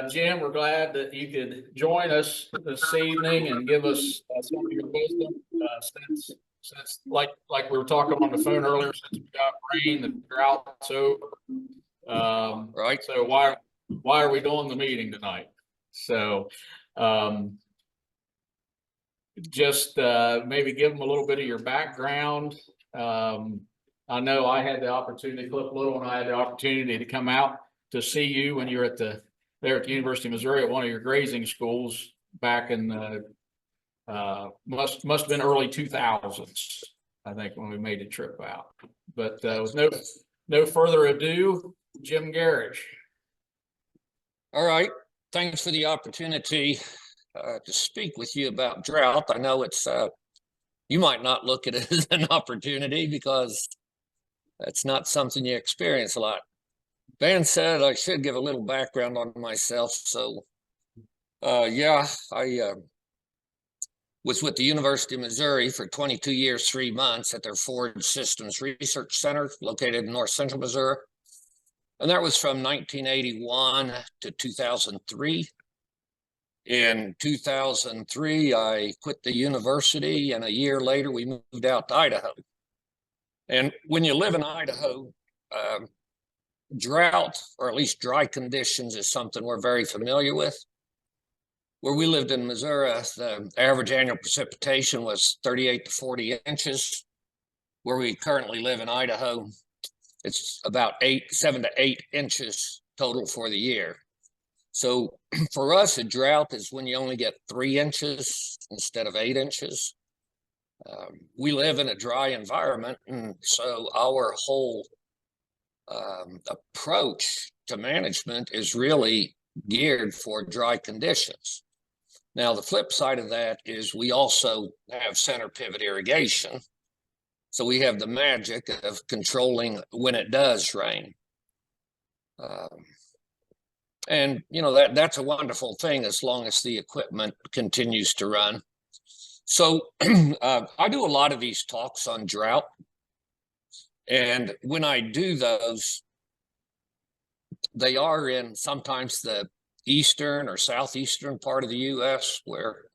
Jim, we're glad that you could join us this evening and give us some of your wisdom. Since like we were talking on the phone earlier, since we got rain, the drought's over. Right. So why are we doing the meeting tonight? So just maybe give them a little bit of your background. I know I had the opportunity, Cliff Little and I had the opportunity to come out to see you when you were there at the University of Missouri at one of your grazing schools back in the must have been early 2000s, I think, when we made the trip out. But with no further ado, Jim Gerrich. All right. Thanks for the opportunity to speak with you about drought. I know it's you might not look at it as an opportunity because that's not something you experience a lot. Van said I should give a little background on myself. So yeah, I was with the University of Missouri for 22 years, 3 months at their Forage Systems Research Center located in north central Missouri. And that was from 1981 to 2003. In 2003, I quit the university, and a year later, we moved out to Idaho. And when you live in Idaho, drought, or at least dry conditions, is something we're very familiar with. Where we lived in Missouri, the average annual precipitation was 38 to 40 inches. Where we currently live in Idaho, it's about 7 to 8 inches total for the year. So for us, a drought is when you only get 3 inches instead of 8 inches. We live in a dry environment, and so our whole approach to management is really geared for dry conditions. Now, the flip side of that is we also have center pivot irrigation. So we have the magic of controlling when it does rain. And, you know, that's a wonderful thing as long as the equipment continues to run. So I do a lot of these talks on drought. And when I do those, they are in sometimes the eastern or southeastern part of the U.S. where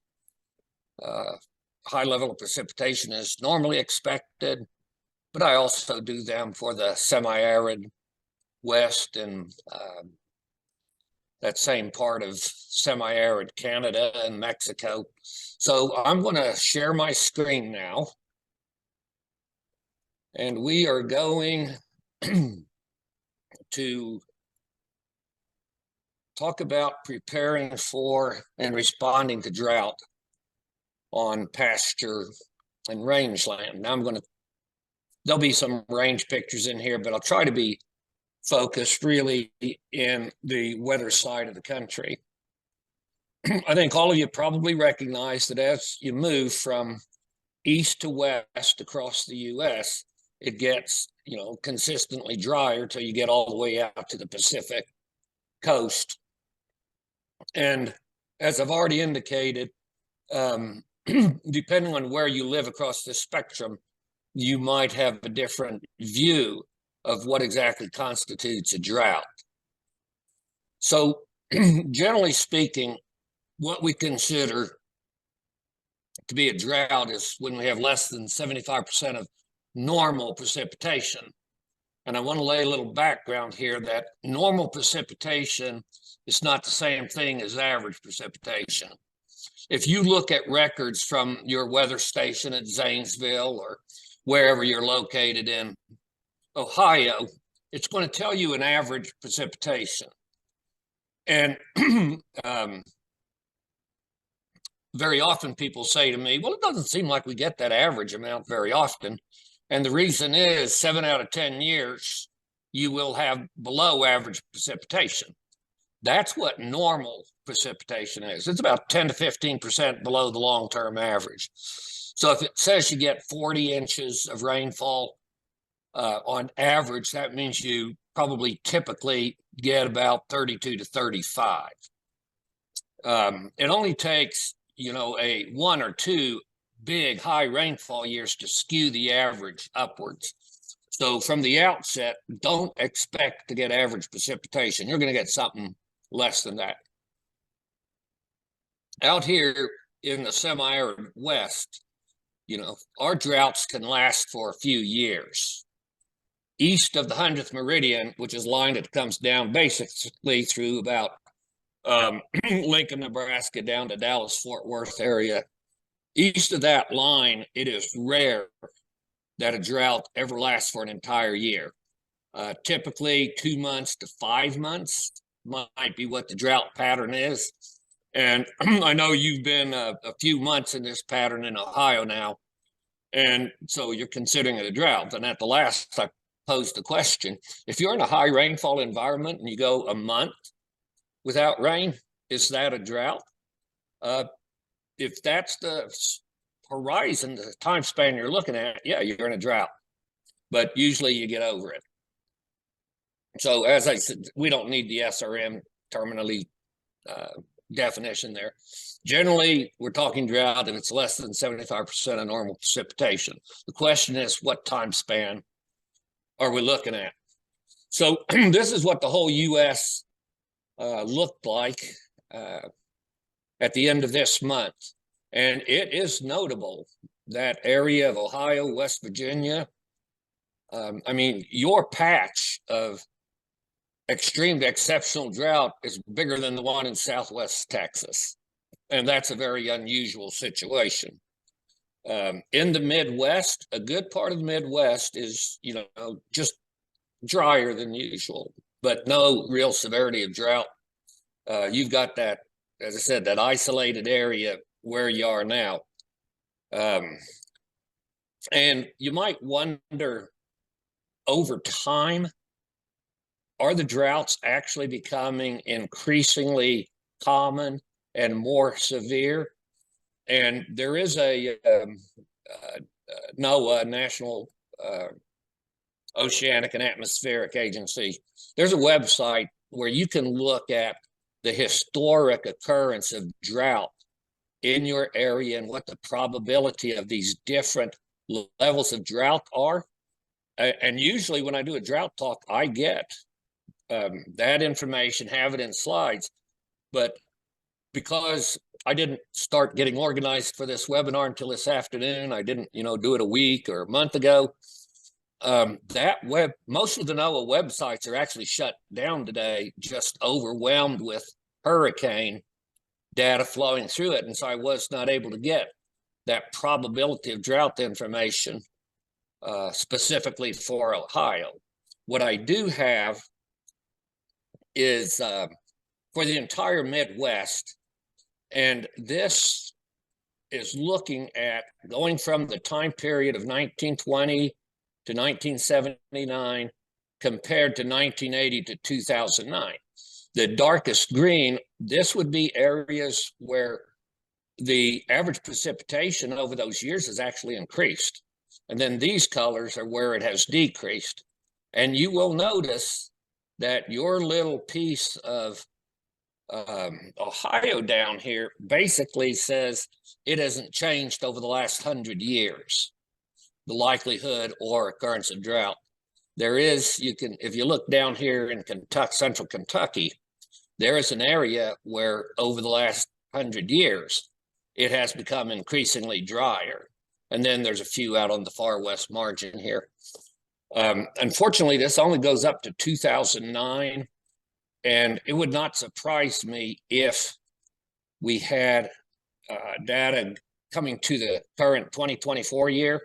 high level of precipitation is normally expected. But I also do them for the semi-arid West and that same part of semi-arid Canada and Mexico. So I'm going to share my screen now. And we are going to talk about preparing for and responding to drought on pasture and rangeland. Now there'll be some range pictures in here, but I'll try to be focused really in the weather side of the country. I think all of you probably recognize that as you move from east to west across the U.S., it gets, you know, consistently drier till you get all the way out to the Pacific coast. And as I've already indicated, depending on where you live across the spectrum, you might have a different view of what exactly constitutes a drought. So generally speaking, what we consider to be a drought is when we have less than 75% of normal precipitation. And I want to lay a little background here that normal precipitation is not the same thing as average precipitation. If you look at records from your weather station at Zanesville or wherever you're located in Ohio, it's going to tell you an average precipitation. And very often people say to me, well, it doesn't seem like we get that average amount very often. And the reason is 7 out of 10 years, you will have below average precipitation. That's what normal precipitation is. It's about 10 to 15% below the long-term average. So if it says you get 40 inches of rainfall on average, that means you probably typically get about 32 to 35. It only takes, you know, a 1 or 2 big high rainfall years to skew the average upwards. So from the outset, don't expect to get average precipitation. You're going to get something less than that. out here in the semi-arid West, our droughts can last for a few years. East of the 100th meridian, which is a line that comes down basically through about Lincoln, Nebraska, down to Dallas, Fort Worth area. East of that line, it is rare that a drought ever lasts for an entire year. Typically 2 months to 5 months might be what the drought pattern is. And I know you've been a few months in this pattern in Ohio now, and so you're considering it a drought. And at the last, I posed the question, if you're in a high rainfall environment and you go a month without rain, is that a drought? If that's the horizon, the time span you're looking at, yeah, you're in a drought, but usually you get over it. So as I said, we don't need the SRM terminally definition there. Generally, we're talking drought if it's less than 75% of normal precipitation. The question is, what time span are we looking at? So this is what the whole U.S. Looked like at the end of this month. And it is notable, that area of Ohio, West Virginia, I mean, your patch of extreme to exceptional drought is bigger than the one in Southwest Texas. And that's a very unusual situation. In the Midwest, a good part of the Midwest is, just drier than usual, but no real severity of drought. You've got that, as I said, that isolated area where you are now. And you might wonder, over time, are the droughts actually becoming increasingly common and more severe? And there is a NOAA, National Oceanic and Atmospheric Agency. There's a website where you can look at the historic occurrence of drought in your area and what the probability of these different levels of drought are. And usually when I do a drought talk, I get that information, have it in slides. But because I didn't start getting organized for this webinar until this afternoon, I didn't, do it a week or a month ago. Most of the NOAA websites are actually shut down today, just overwhelmed with hurricane data flowing through it. And so I was not able to get that probability of drought information specifically for Ohio. What I do have is for the entire Midwest, and this is looking at going from the time period of 1920 to 1979 compared to 1980 to 2009. The darkest green, this would be areas where the average precipitation over those years has actually increased. And then these colors are where it has decreased. And you will notice that your little piece of Ohio down here basically says it hasn't changed over the last 100 years, the likelihood or occurrence of drought. There is, if you look down here in Kentucky, central Kentucky, there is an area where over the last 100 years, it has become increasingly drier. And then there's a few out on the far west margin here. Unfortunately, this only goes up to 2009. And it would not surprise me if we had data coming to the current 2024 year,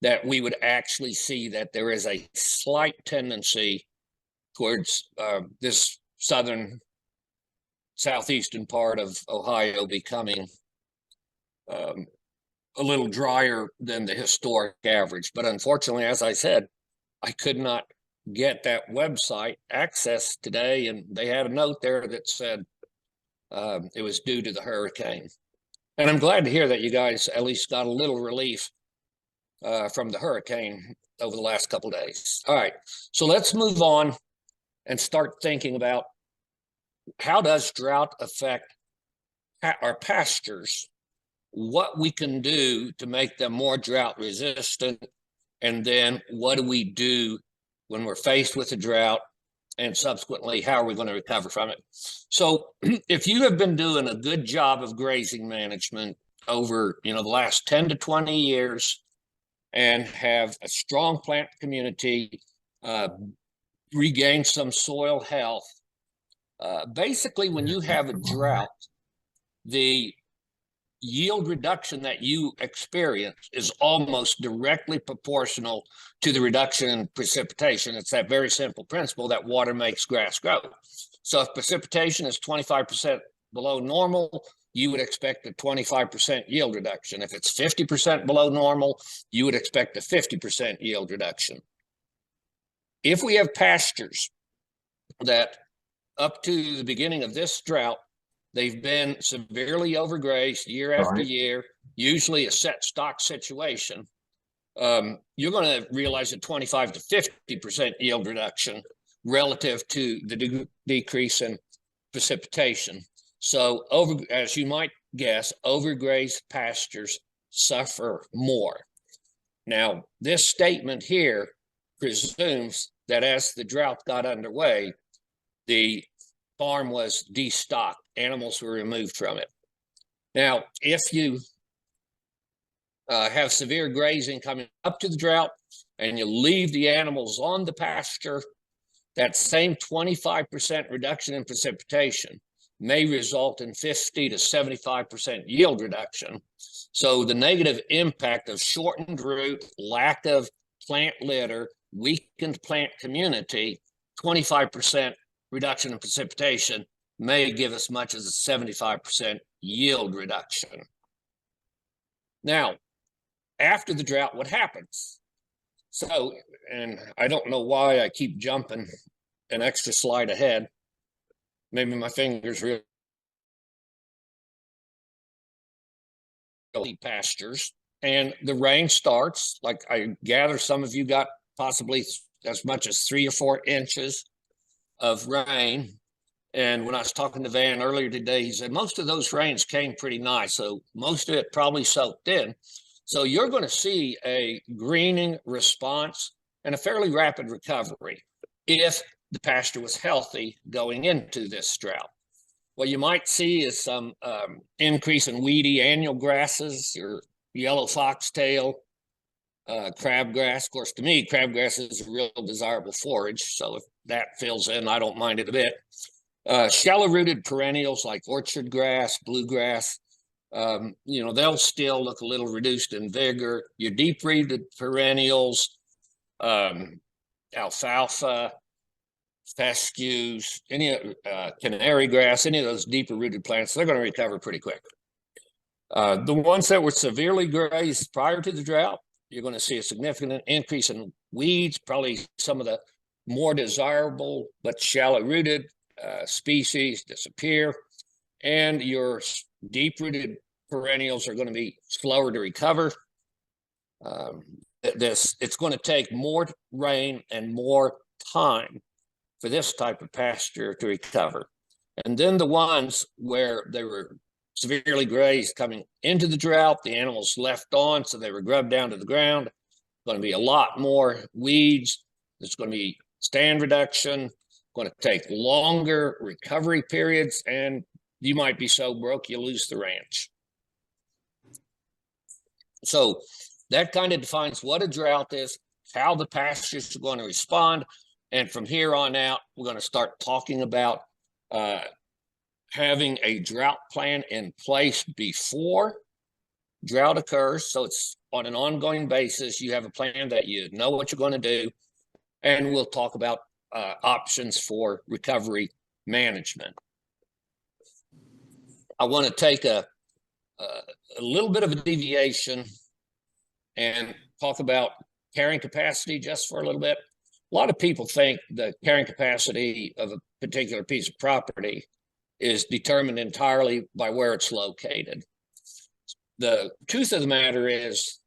that we would actually see that there is a slight tendency towards this southeastern part of Ohio becoming a little drier than the historic average. But unfortunately, as I said, I could not get that website access today, and they had a note there that said it was due to the hurricane. And I'm glad to hear that you guys at least got a little relief from the hurricane over the last couple of days. All right, so let's move on and start thinking about, how does drought affect our pastures, what we can do to make them more drought resistant, and then what do we do when we're faced with a drought and subsequently, how are we going to recover from it? So if you have been doing a good job of grazing management over, the last 10 to 20 years and have a strong plant community, regain some soil health, basically when you have a drought, the yield reduction that you experience is almost directly proportional to the reduction in precipitation. It's that very simple principle that water makes grass grow. So if precipitation is 25% below normal, you would expect a 25% yield reduction. If it's 50% below normal, you would expect a 50% yield reduction. If we have pastures that up to the beginning of this drought, they've been severely overgrazed year after year, usually a set stock situation, you're going to realize a 25 to 50% yield reduction relative to the decrease in precipitation. So, as you might guess, overgrazed pastures suffer more. Now, this statement here presumes that as the drought got underway, the farm was destocked, animals were removed from it. Now, if you have severe grazing coming up to the drought and you leave the animals on the pasture, that same 25% reduction in precipitation may result in 50 to 75% yield reduction. So the negative impact of shortened root, lack of plant litter, weakened plant community, 25% reduction in precipitation may give as much as a 75% yield reduction. Now, after the drought, what happens? So, and I don't know why I keep jumping an extra slide ahead. Maybe my fingers really pastures, and the rain starts. Like I gather some of you got possibly as much as 3 or 4 inches of rain. And when I was talking to Van earlier today, he said most of those rains came pretty nice. So most of it probably soaked in. So you're going to see a greening response and a fairly rapid recovery if the pasture was healthy going into this drought. What you might see is some increase in weedy annual grasses, your yellow foxtail, crabgrass. Of course, to me, crabgrass is a real desirable forage. So if that fills in, I don't mind it a bit. Shallow-rooted perennials like orchard grass, bluegrass, they'll still look a little reduced in vigor. Your deep-rooted perennials, alfalfa, fescues, any canary grass, any of those deeper rooted plants, they're going to recover pretty quick. The ones that were severely grazed prior to the drought, you're going to see a significant increase in weeds, probably some of the more desirable but shallow rooted species disappear, and your deep rooted perennials are going to be slower to recover. It's going to take more rain and more time for this type of pasture to recover. And then the ones where they were severely grazed coming into the drought, the animals left on, so they were grubbed down to the ground. Going to be a lot more weeds. There's going to be stand reduction, going to take longer recovery periods, and you might be so broke you lose the ranch. So that kind of defines what a drought is, how the pastures are going to respond. And from here on out, we're going to start talking about having a drought plan in place before drought occurs. So it's on an ongoing basis. You have a plan that you know what you're going to do. And we'll talk about options for recovery management. I want to take a little bit of a deviation and talk about carrying capacity just for a little bit. A lot of people think the carrying capacity of a particular piece of property is determined entirely by where it's located. The truth of the matter is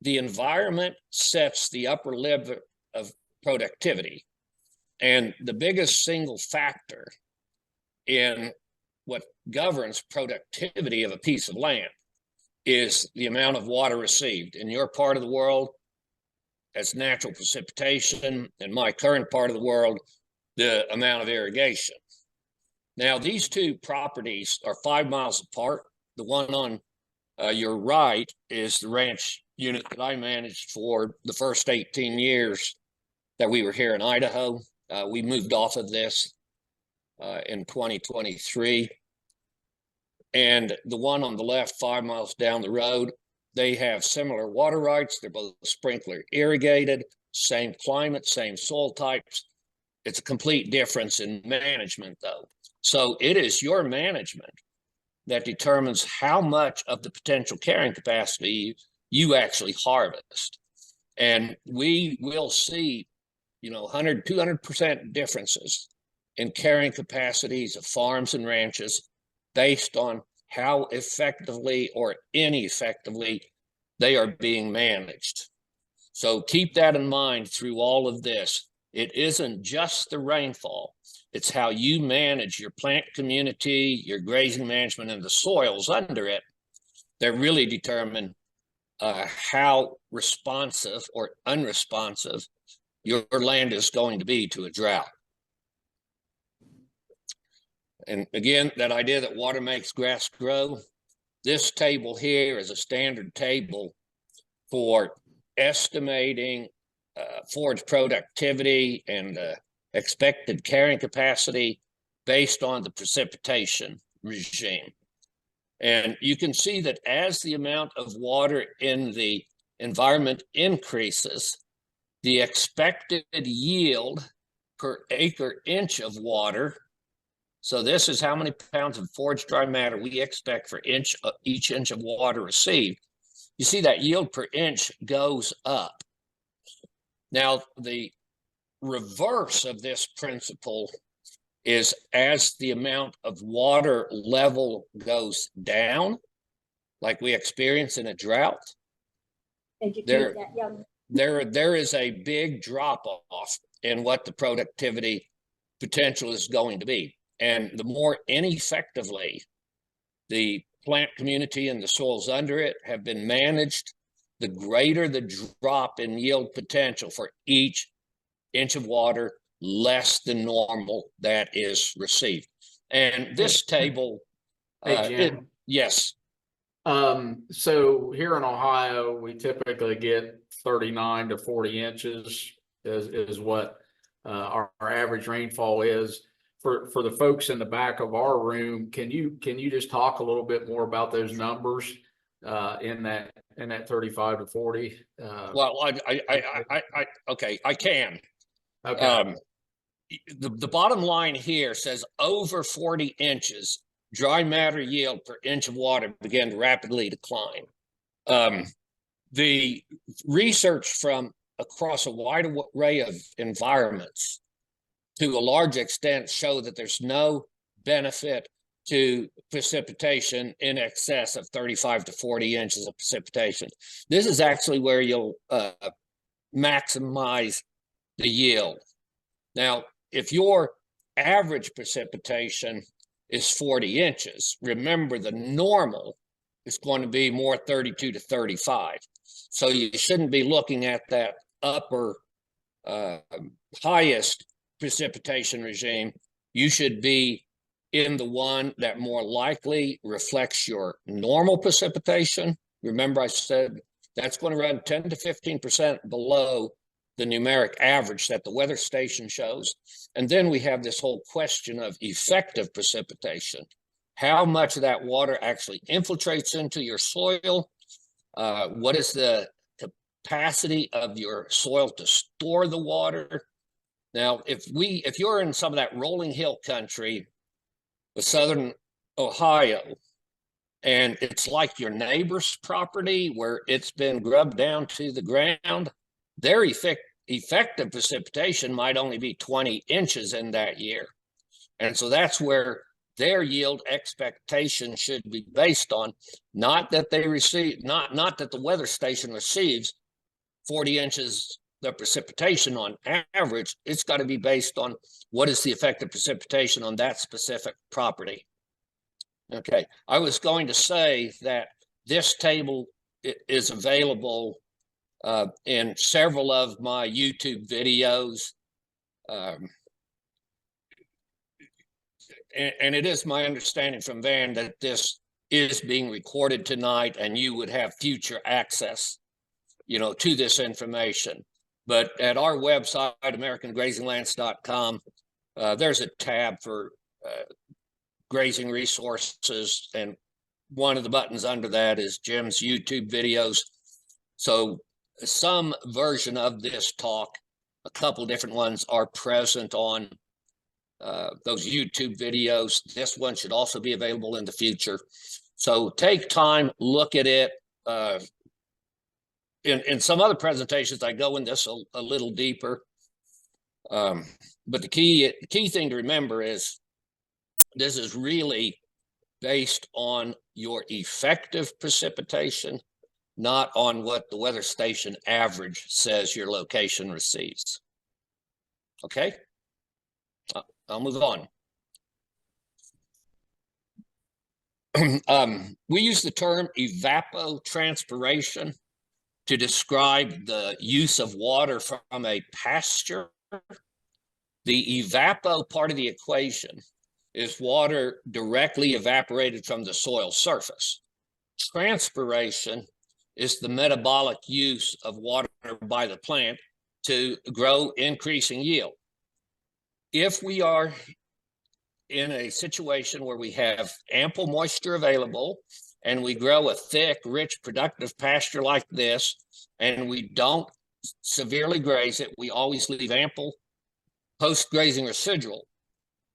the environment sets the upper limit of productivity. And the biggest single factor in what governs productivity of a piece of land is the amount of water received. In your part of the world, that's natural precipitation. In my current part of the world, the amount of irrigation. Now, these two properties are 5 miles apart. The one on your right is the ranch unit that I managed for the first 18 years that we were here in Idaho. We moved off of this in 2023. And the one on the left, 5 miles down the road, they have similar water rights. They're both sprinkler irrigated, same climate, same soil types. It's a complete difference in management, though. So it is your management that determines how much of the potential carrying capacity you actually harvest. And we will see, 100, 200% differences in carrying capacities of farms and ranches based on how effectively or ineffectively they are being managed. So keep that in mind through all of this. It isn't just the rainfall. It's how you manage your plant community, your grazing management, and the soils under it that really determine how responsive or unresponsive your land is going to be to a drought. And again, that idea that water makes grass grow, this table here is a standard table for estimating forage productivity and expected carrying capacity based on the precipitation regime. And you can see that as the amount of water in the environment increases, the expected yield per acre inch of water. So this is how many pounds of forage dry matter we expect for each inch of water received. You see that yield per inch goes up. Now, the reverse of this principle is as the amount of water level goes down, like we experience in a drought, there is a big drop off in what the productivity potential is going to be. And the more ineffectively the plant community and the soils under it have been managed, the greater the drop in yield potential for each inch of water less than normal that is received. And this table, Hey, Jim. yes. So here in Ohio, we typically get 39 to 40 inches is what our average rainfall is. For the folks in the back of our room, can you just talk a little bit more about those numbers in that 35 to 40? Well, okay, I can. Okay. The bottom line here says over 40 inches, dry matter yield per inch of water began to rapidly decline. The research from across a wide array of environments to a large extent show that there's no benefit to precipitation in excess of 35 to 40 inches of precipitation. This is actually where you'll maximize the yield. Now, if your average precipitation is 40 inches, remember the normal is going to be more 32 to 35. So you shouldn't be looking at that upper highest precipitation regime. You should be in the one that more likely reflects your normal precipitation. Remember, I said that's going to run 10 to 15% below the numeric average that the weather station shows. And then we have this whole question of effective precipitation. How much of that water actually infiltrates into your soil? What is the capacity of your soil to store the water? Now, if you're in some of that rolling hill country with southern Ohio, and it's like your neighbor's property where it's been grubbed down to the ground, their effective precipitation might only be 20 inches in that year. And so that's where their yield expectation should be based on, not that they receive, not that the weather station receives 40 inches of precipitation on average. It's got to be based on what is the effective precipitation on that specific property. Okay, I was going to say that this table is available in several of my YouTube videos. and it is my understanding from Van that this is being recorded tonight and you would have future access, to this information. But at our website, americangrazinglands.com, there's a tab for grazing resources, and one of the buttons under that is Jim's YouTube videos. So some version of this talk, a couple different ones, are present on those YouTube videos. This one should also be available in the future. So take time, look at it. In some other presentations, I go in this a little deeper. But the key thing to remember is this is really based on your effective precipitation, not on what the weather station average says your location receives. Okay, I'll move on. We use the term evapotranspiration to describe the use of water from a pasture. The evapo part of the equation is water directly evaporated from the soil surface. Transpiration is the metabolic use of water by the plant to grow increasing yield. If we are in a situation where we have ample moisture available and we grow a thick, rich, productive pasture like this, and we don't severely graze it, we always leave ample post-grazing residual,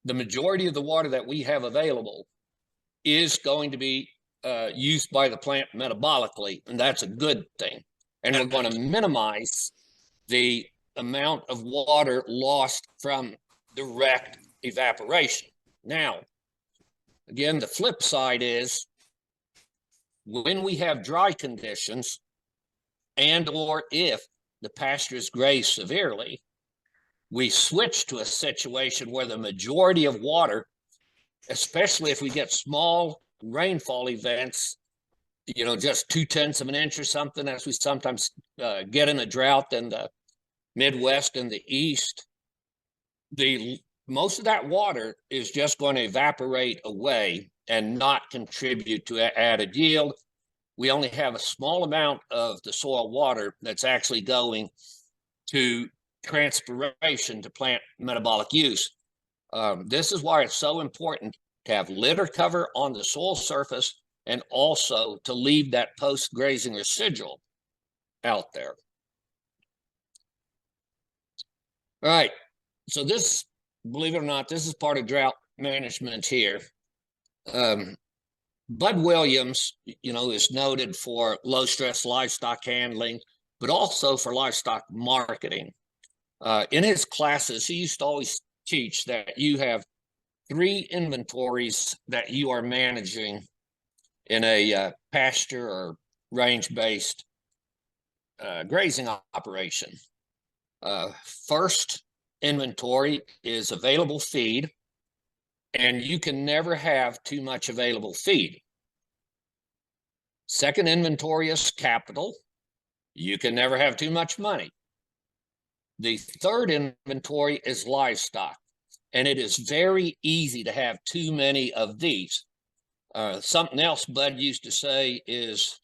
the majority of the water that we have available is going to be used by the plant metabolically, and that's a good thing. And we're going to minimize the amount of water lost from direct evaporation. Now, again, the flip side is when we have dry conditions and or if the pasture is grazed severely, we switch to a situation where the majority of water, especially if we get small rainfall events, just 0.2 of an inch or something, as we sometimes get in a drought in the Midwest and the East, most of that water is just going to evaporate away and not contribute to added yield. We only have a small amount of the soil water that's actually going to transpiration to plant metabolic use. This is why it's so important to have litter cover on the soil surface and also to leave that post-grazing residual out there. All right, so this, believe it or not, this is part of drought management here. Bud Williams, is noted for low-stress livestock handling, but also for livestock marketing. In his classes, he used to always teach that you have 3 inventories that you are managing in a pasture or range-based grazing operation. First inventory is available feed, and you can never have too much available feed. Second inventory is capital. You can never have too much money. The third inventory is livestock, and it is very easy to have too many of these. Something else Bud used to say is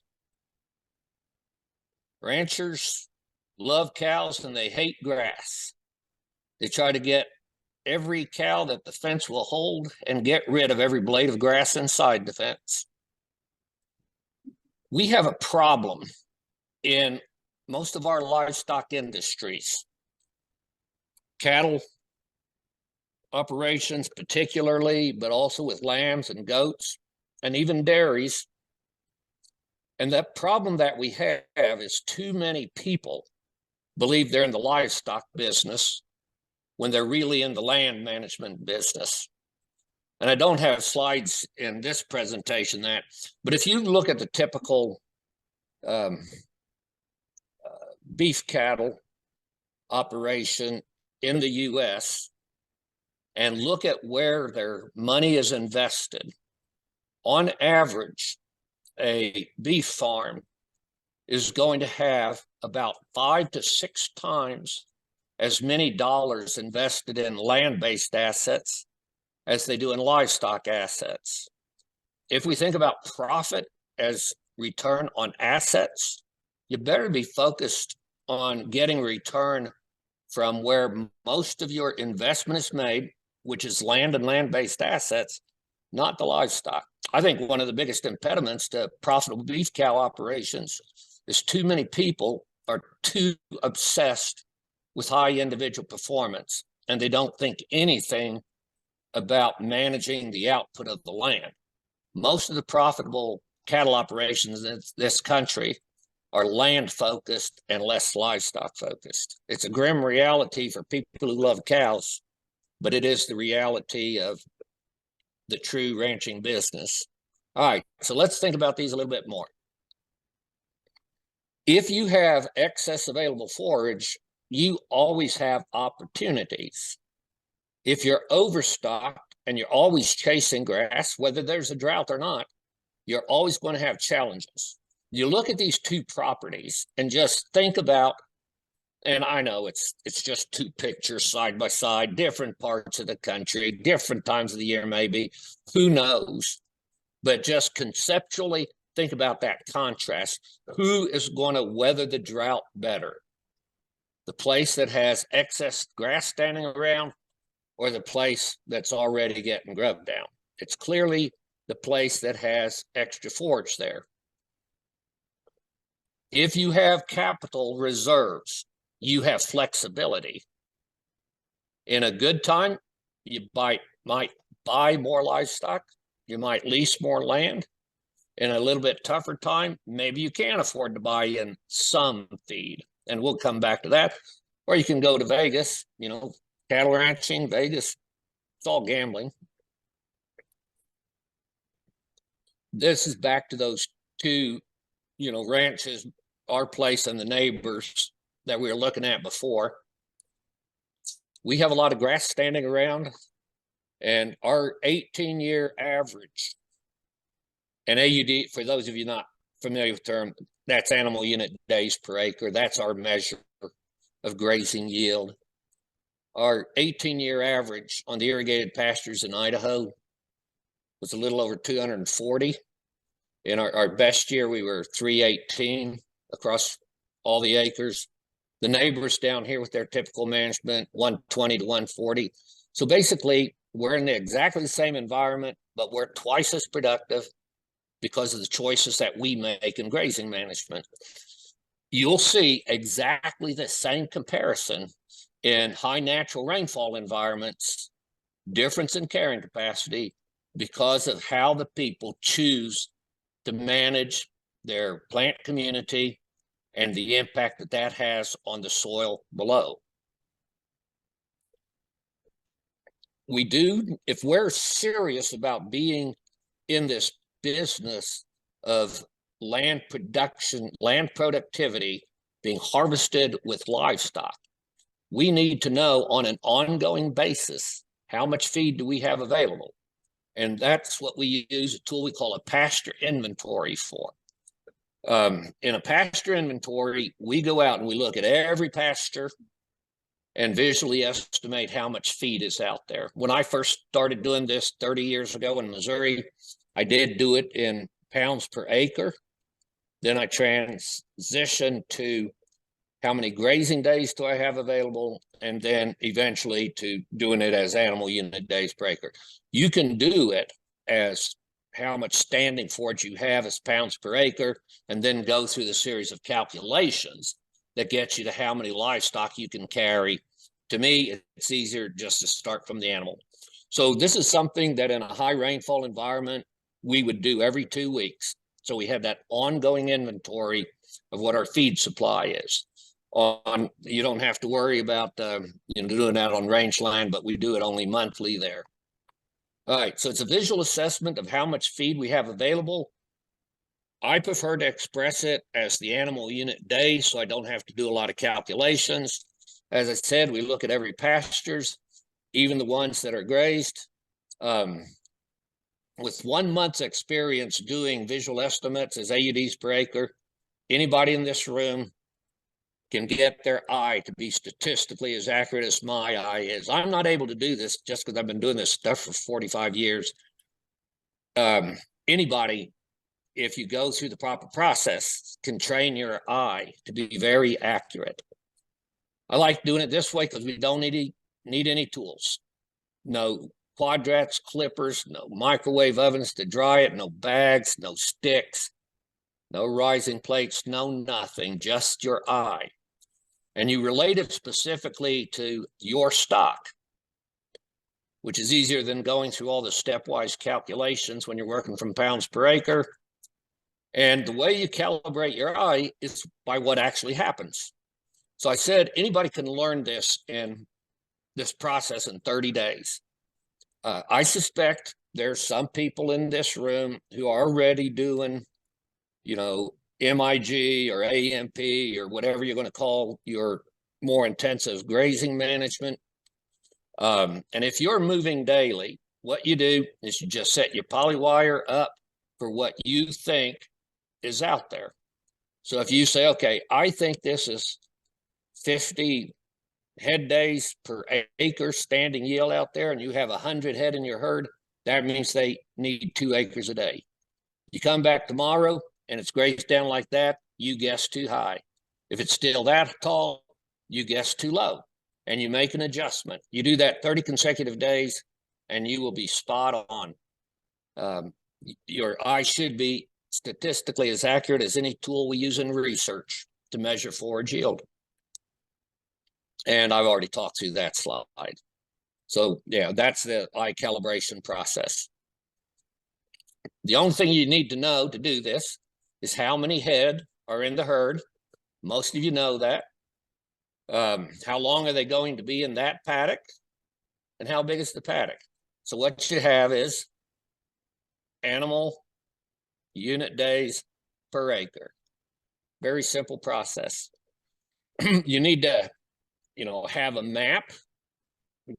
ranchers love cows and they hate grass. They try to get every cow that the fence will hold and get rid of every blade of grass inside the fence. We have a problem in most of our livestock industries. Cattle operations particularly, but also with lambs and goats and even dairies. And that problem that we have is too many people believe they're in the livestock business when they're really in the land management business. And I don't have slides in this presentation but if you look at the typical beef cattle operation in the US and look at where their money is invested, on average, a beef farm is going to have about 5 to 6 times as many dollars invested in land-based assets as they do in livestock assets. If we think about profit as return on assets, you better be focused on getting return from where most of your investment is made, which is land and land-based assets, not the livestock. I think one of the biggest impediments to profitable beef cow operations is too many people are too obsessed with high individual performance, and they don't think anything about managing the output of the land. Most of the profitable cattle operations in this country are land focused and less livestock focused. It's a grim reality for people who love cows, but it is the reality of the true ranching business. All right, so let's think about these a little bit more. If you have excess available forage, you always have opportunities. If you're overstocked and you're always chasing grass, whether there's a drought or not, you're always going to have challenges. You look at these two properties and just think about, and I know it's just two pictures side by side, different parts of the country, different times of the year maybe, who knows? But just conceptually think about that contrast. Who is going to weather the drought better? The place that has excess grass standing around, or the place that's already getting grubbed down? It's clearly the place that has extra forage there. If you have capital reserves, you have flexibility. In a good time, you might buy more livestock, you might lease more land. In a little bit tougher time, maybe you can't afford to buy in some feed, and we'll come back to that. Or you can go to Vegas, you know, cattle ranching, Vegas, it's all gambling. This is back to those two, you know, ranches, our place and the neighbors that we were looking at before. We have a lot of grass standing around, and our 18-year average, and AUD, for those of you not familiar with the term, that's animal unit days per acre. That's our measure of grazing yield. Our 18-year average on the irrigated pastures in Idaho was a little over 240. In our best year, we were 318 across all the acres. The neighbors down here with their typical management, 120 to 140. So basically, we're in exactly the same environment, but we're twice as productive because of the choices that we make in grazing management. You'll see exactly the same comparison in high natural rainfall environments, difference in carrying capacity because of how the people choose to manage their plant community and the impact that that has on the soil below. We do, if we're serious about being in this business of land production, land productivity being harvested with livestock, we need to know on an ongoing basis, how much feed do we have available? And that's what we use a tool we call a pasture inventory for. In a pasture inventory, we go out and we look at every pasture and visually estimate how much feed is out there. When I first started doing this 30 years ago in Missouri, I did do it in pounds per acre. Then I transitioned to how many grazing days do I have available, and then eventually to doing it as animal unit days per acre. You can do it as how much standing forage you have as pounds per acre, and then go through the series of calculations that gets you to how many livestock you can carry. To me, it's easier just to start from the animal. So this is something that in a high rainfall environment, we would do every 2 weeks. So we have that ongoing inventory of what our feed supply is. You don't have to worry about doing that on rangeland, but we do it only monthly there. All right, so it's a visual assessment of how much feed we have available. I prefer to express it as the animal unit day, so I don't have to do a lot of calculations. As I said, we look at every pastures, even the ones that are grazed. With 1 month's experience doing visual estimates as AUDs per acre, anybody in this room can get their eye to be statistically as accurate as my eye is. I'm not able to do this just because I've been doing this stuff for 45 years. Anybody, if you go through the proper process, can train your eye to be very accurate. I like doing it this way because we don't need any tools. No quadrats, clippers, no microwave ovens to dry it, no bags, no sticks, no rising plates, no nothing, just your eye. And you relate it specifically to your stock, which is easier than going through all the stepwise calculations when you're working from pounds per acre. And the way you calibrate your eye is by what actually happens. So I said, anybody can learn this in this process in 30 days. I suspect there's some people in this room who are already doing, MIG or AMP or whatever you're going to call your more intensive grazing management. And if you're moving daily, what you do is you just set your polywire up for what you think is out there. So if you say, okay, I think this is 50 head days per acre standing yield out there, and you have 100 head in your herd, that means they need 2 acres a day. You come back tomorrow and it's grazed down like that, you guess too high. If it's still that tall, you guess too low, and you make an adjustment. You do that 30 consecutive days and you will be spot on. Your eye should be statistically as accurate as any tool we use in research to measure forage yield. And I've already talked through that slide. So yeah, that's the eye calibration process. The only thing you need to know to do this is how many head are in the herd. Most of you know that. How long are they going to be in that paddock? And how big is the paddock? So what you have is animal unit days per acre. Very simple process. You need to, have a map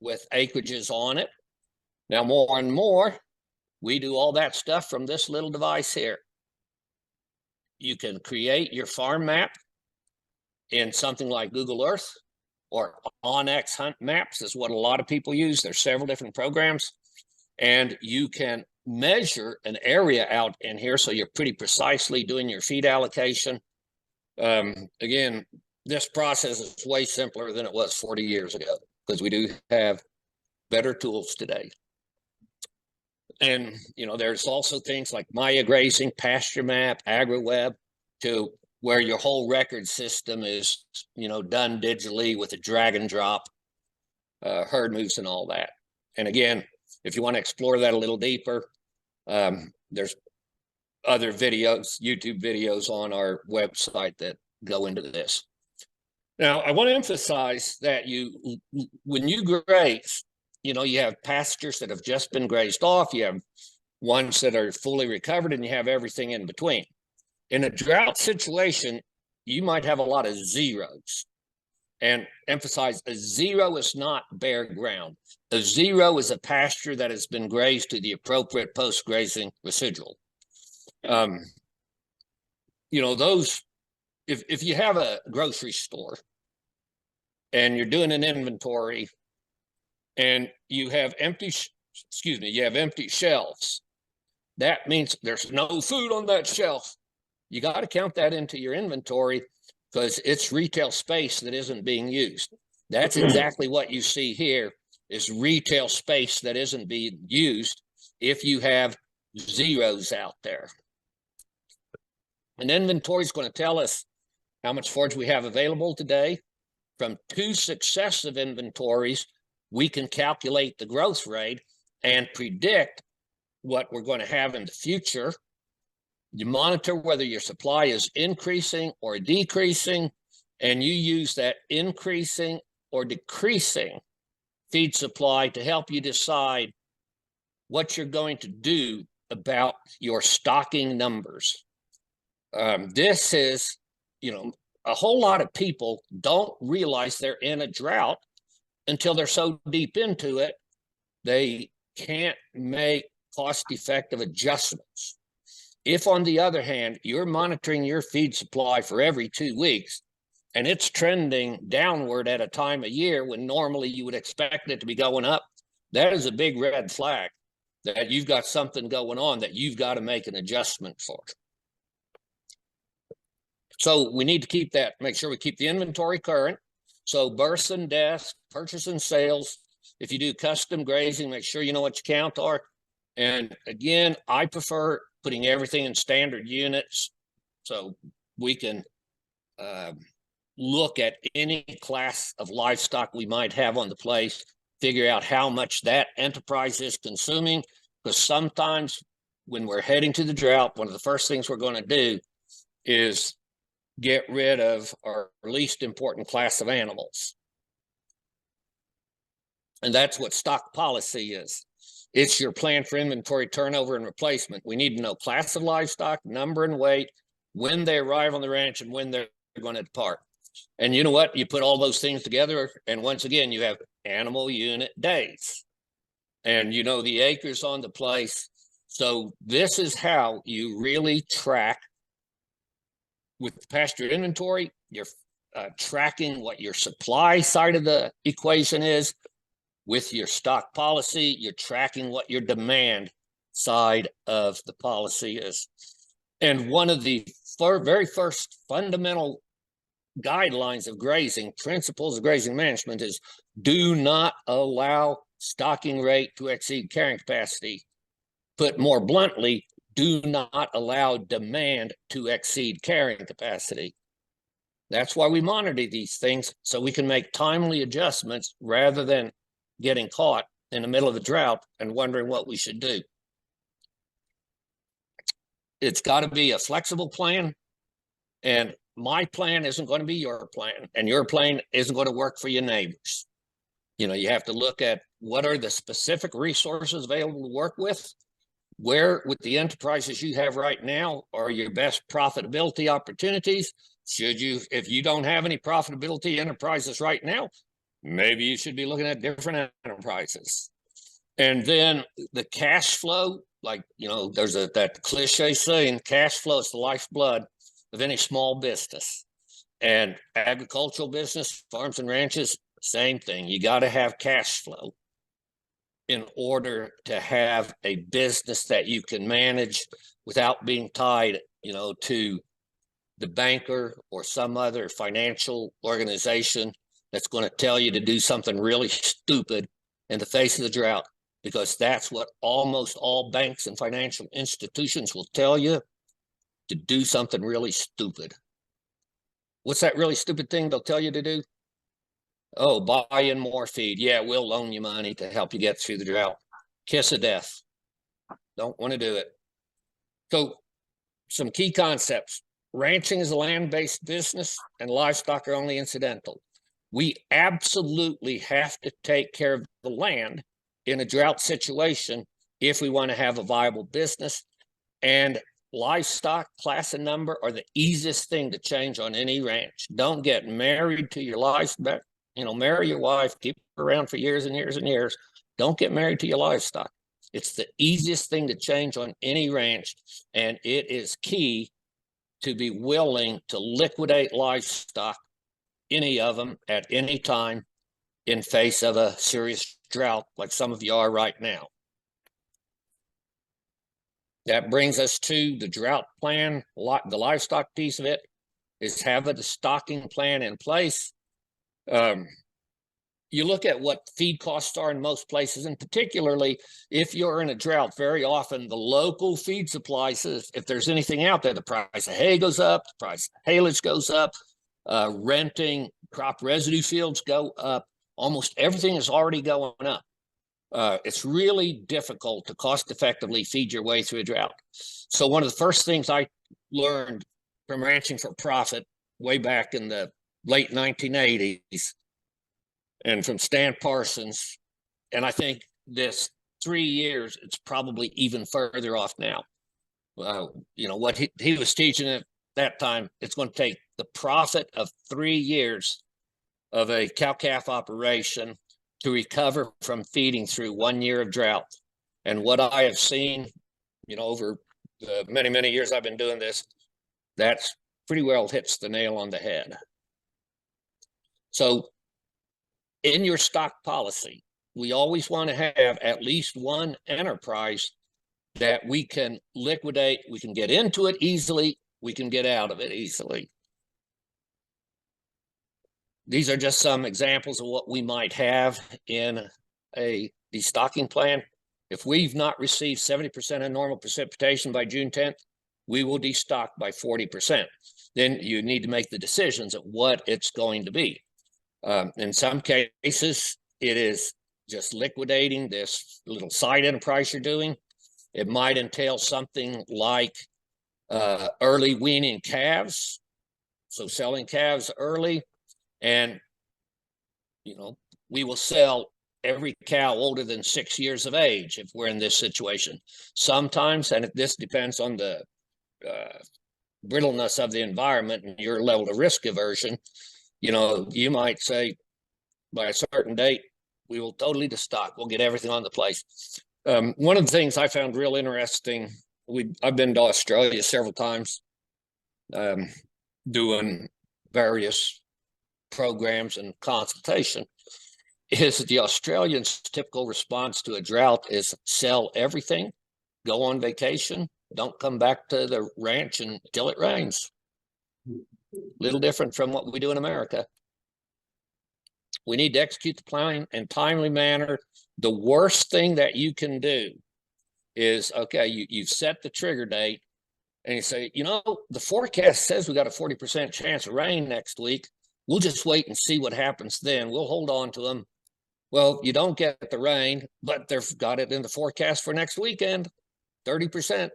with acreages on it. Now, more and more, we do all that stuff from this little device here. You can create your farm map in something like Google Earth, or OnX Hunt Maps is what a lot of people use. There's several different programs, and you can measure an area out in here so you're pretty precisely doing your feed allocation. Again, this process is way simpler than it was 40 years ago because we do have better tools today. And, there's also things like Maya Grazing, Pasture Map, AgriWeb, to where your whole record system is, done digitally with a drag and drop, herd moves and all that. And again, if you want to explore that a little deeper, there's other videos, YouTube videos on our website that go into this. Now, I want to emphasize that when you graze, you have pastures that have just been grazed off, you have ones that are fully recovered, and you have everything in between. In a drought situation, you might have a lot of zeros. And emphasize, a zero is not bare ground. A zero is a pasture that has been grazed to the appropriate post-grazing residual. Those, if you have a grocery store and you're doing an inventory and you have empty shelves, that means there's no food on that shelf. You got to count that into your inventory because it's retail space that isn't being used. That's exactly what you see here is retail space that isn't being used if you have zeros out there. An inventory is going to tell us how much forage we have available today. From 2 successive inventories, we can calculate the growth rate and predict what we're going to have in the future. You monitor whether your supply is increasing or decreasing, and you use that increasing or decreasing feed supply to help you decide what you're going to do about your stocking numbers. This is, a whole lot of people don't realize they're in a drought until they're so deep into it, they can't make cost-effective adjustments. If, on the other hand, you're monitoring your feed supply for every 2 weeks and it's trending downward at a time of year when normally you would expect it to be going up, that is a big red flag that you've got something going on that you've got to make an adjustment for. So we need to keep that, make sure we keep the inventory current. So births and deaths, purchase and sales. If you do custom grazing, make sure you know what your count are. And again, I prefer putting everything in standard units so we can look at any class of livestock we might have on the place, figure out how much that enterprise is consuming, because sometimes when we're heading to the drought, one of the first things we're going to do is get rid of our least important class of animals. And that's what stock policy is. It's your plan for inventory turnover and replacement. We need to know class of livestock, number and weight, when they arrive on the ranch, and when they're going to depart. And you know what? You put all those things together, and once again, you have animal unit days. And you know the acres on the place. So this is how you really track with pasture inventory. You're tracking what your supply side of the equation is. With your stock policy, you're tracking what your demand side of the policy is. And one of the very first fundamental guidelines of grazing, principles of grazing management, is do not allow stocking rate to exceed carrying capacity. Put more bluntly, do not allow demand to exceed carrying capacity. That's why we monitor these things, so we can make timely adjustments rather than getting caught in the middle of a drought and wondering what we should do. It's got to be a flexible plan, and my plan isn't going to be your plan, and your plan isn't going to work for your neighbors. You know, you have to look at what are the specific resources available to work with. Where, with the enterprises you have right now, are your best profitability opportunities? Should you, if you don't have any profitability enterprises right now, maybe you should be looking at different enterprises. And then the cash flow, like, you know, there's that cliche saying, cash flow is the lifeblood of any small business. And agricultural business, farms and ranches, same thing. You got to have cash flow in order to have a business that you can manage without being tied, you know, to the banker or some other financial organization that's going to tell you to do something really stupid in the face of the drought, because that's what almost all banks and financial institutions will tell you, to do something really stupid. What's that really stupid thing they'll tell you to do? Oh, buy in more feed. Yeah, we'll loan you money to help you get through the drought. Kiss of death. Don't want to do it. So some key concepts. Ranching is a land-based business and livestock are only incidental. We absolutely have to take care of the land in a drought situation if we want to have a viable business. And livestock, class and number, are the easiest thing to change on any ranch. Don't get married to your livestock. You know, marry your wife, keep her around for years and years and years. Don't get married to your livestock. It's the easiest thing to change on any ranch, and it is key to be willing to liquidate livestock, any of them, at any time in face of a serious drought like some of you are right now. That brings us to the drought plan. The livestock piece of it is have a stocking plan in place. You look at what feed costs are in most places, and particularly if you're in a drought, very often the local feed supplies, if there's anything out there, the price of hay goes up, the price of haylage goes up, renting crop residue fields go up. Almost everything is already going up. It's really difficult to cost effectively feed your way through a drought. So one of the first things I learned from ranching for profit way back in the late 1980s, and from Stan Parsons, and I think this 3 years, it's probably even further off now. You know, what he was teaching at that time, it's going to take the profit of 3 years of a cow-calf operation to recover from feeding through 1 year of drought. And what I have seen, you know, over the many, many years I've been doing this, that's pretty well hits the nail on the head. So in your stock policy, we always want to have at least one enterprise that we can liquidate. We can get into it easily. We can get out of it easily. These are just some examples of what we might have in a destocking plan. If we've not received 70% of normal precipitation by June 10th, we will destock by 40%. Then you need to make the decisions of what it's going to be. In some cases, it is just liquidating this little side enterprise you're doing. It might entail something like early weaning calves, so selling calves early, and we will sell every cow older than 6 years of age if we're in this situation. Sometimes, and this depends on the brittleness of the environment and your level of risk aversion, you might say by a certain date, we will totally destock. We'll get everything on the place. One of the things I found real interesting, I've been to Australia several times, doing various programs and consultation, is the Australians' typical response to a drought is sell everything, go on vacation, don't come back to the ranch until it rains. Little different from what we do in America. We need to execute the plan in a timely manner. The worst thing that you can do is, okay, you've set the trigger date and you say, the forecast says we got a 40% chance of rain next week. We'll just wait and see what happens then. We'll hold on to them. Well, you don't get the rain, but they've got it in the forecast for next weekend, 30%.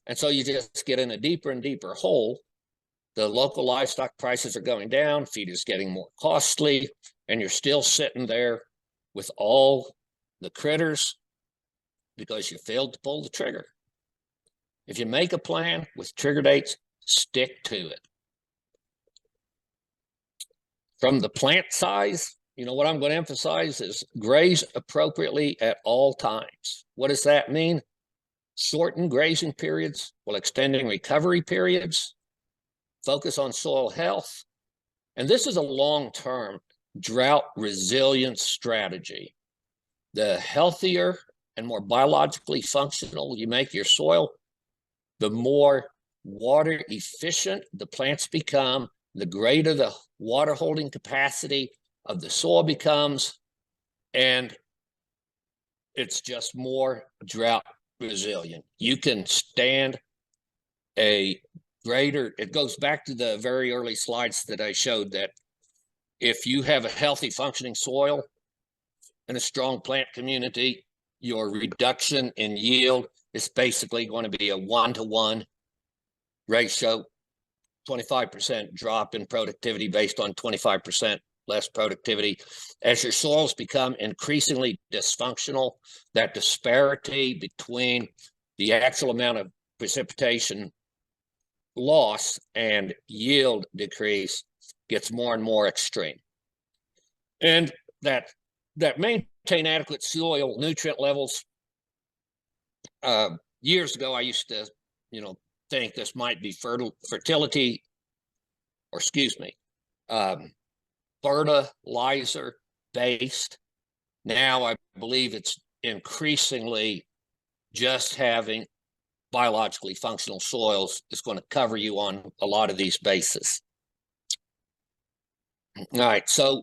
And so you just get in a deeper and deeper hole. The local livestock prices are going down, feed is getting more costly, and you're still sitting there with all the critters because you failed to pull the trigger. If you make a plan with trigger dates, stick to it. From the plant size, what I'm going to emphasize is graze appropriately at all times. What does that mean? Shorten grazing periods while extending recovery periods. Focus on soil health. And this is a long-term drought resilience strategy. The healthier and more biologically functional you make your soil, the more water efficient the plants become, the greater the water holding capacity of the soil becomes, and it's just more drought resilient. You can stand a greater, it goes back to the very early slides that I showed, that if you have a healthy functioning soil and a strong plant community, your reduction in yield is basically going to be a 1-to-1 ratio, 25% drop in productivity based on 25% less productivity. As your soils become increasingly dysfunctional, that disparity between the actual amount of precipitation loss and yield decrease gets more and more extreme. And that maintain adequate soil nutrient levels. Years ago, I used to, think this might be fertilizer based. Now I believe it's increasingly just having biologically functional soils is going to cover you on a lot of these bases. All right, so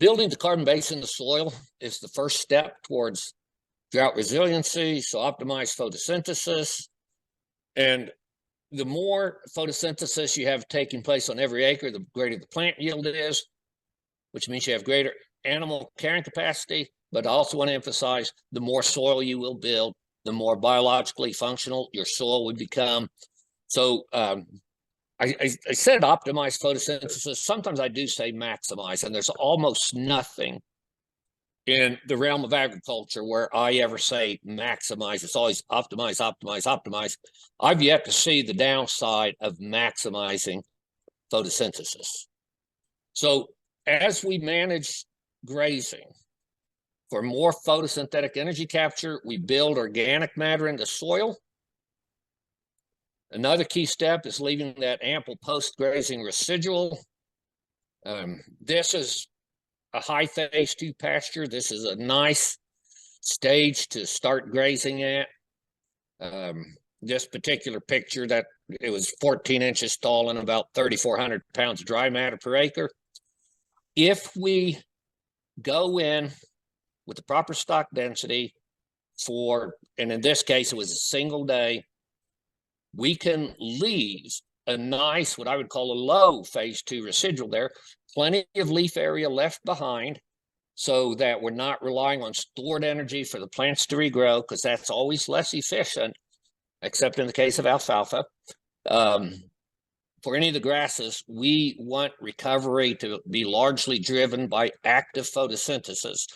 building the carbon base in the soil is the first step towards drought resiliency. So optimize photosynthesis. And the more photosynthesis you have taking place on every acre, the greater the plant yield is, which means you have greater animal carrying capacity. But I also want to emphasize, the more soil you will build, the more biologically functional your soil would become. So I said optimize photosynthesis. Sometimes I do say maximize, and there's almost nothing in the realm of agriculture where I ever say maximize. It's always optimize, optimize, optimize. I've yet to see the downside of maximizing photosynthesis. So as we manage grazing for more photosynthetic energy capture, we build organic matter in the soil. Another key step is leaving that ample post-grazing residual. This is a high phase 2 pasture. This is a nice stage to start grazing at. This particular picture, that it was 14 inches tall and about 3,400 pounds of dry matter per acre. If we go in with the proper stock density and in this case, it was a single day, we can leave a nice, what I would call a low phase 2 residual there, plenty of leaf area left behind so that we're not relying on stored energy for the plants to regrow, because that's always less efficient, except in the case of alfalfa. For any of the grasses, we want recovery to be largely driven by active photosynthesis,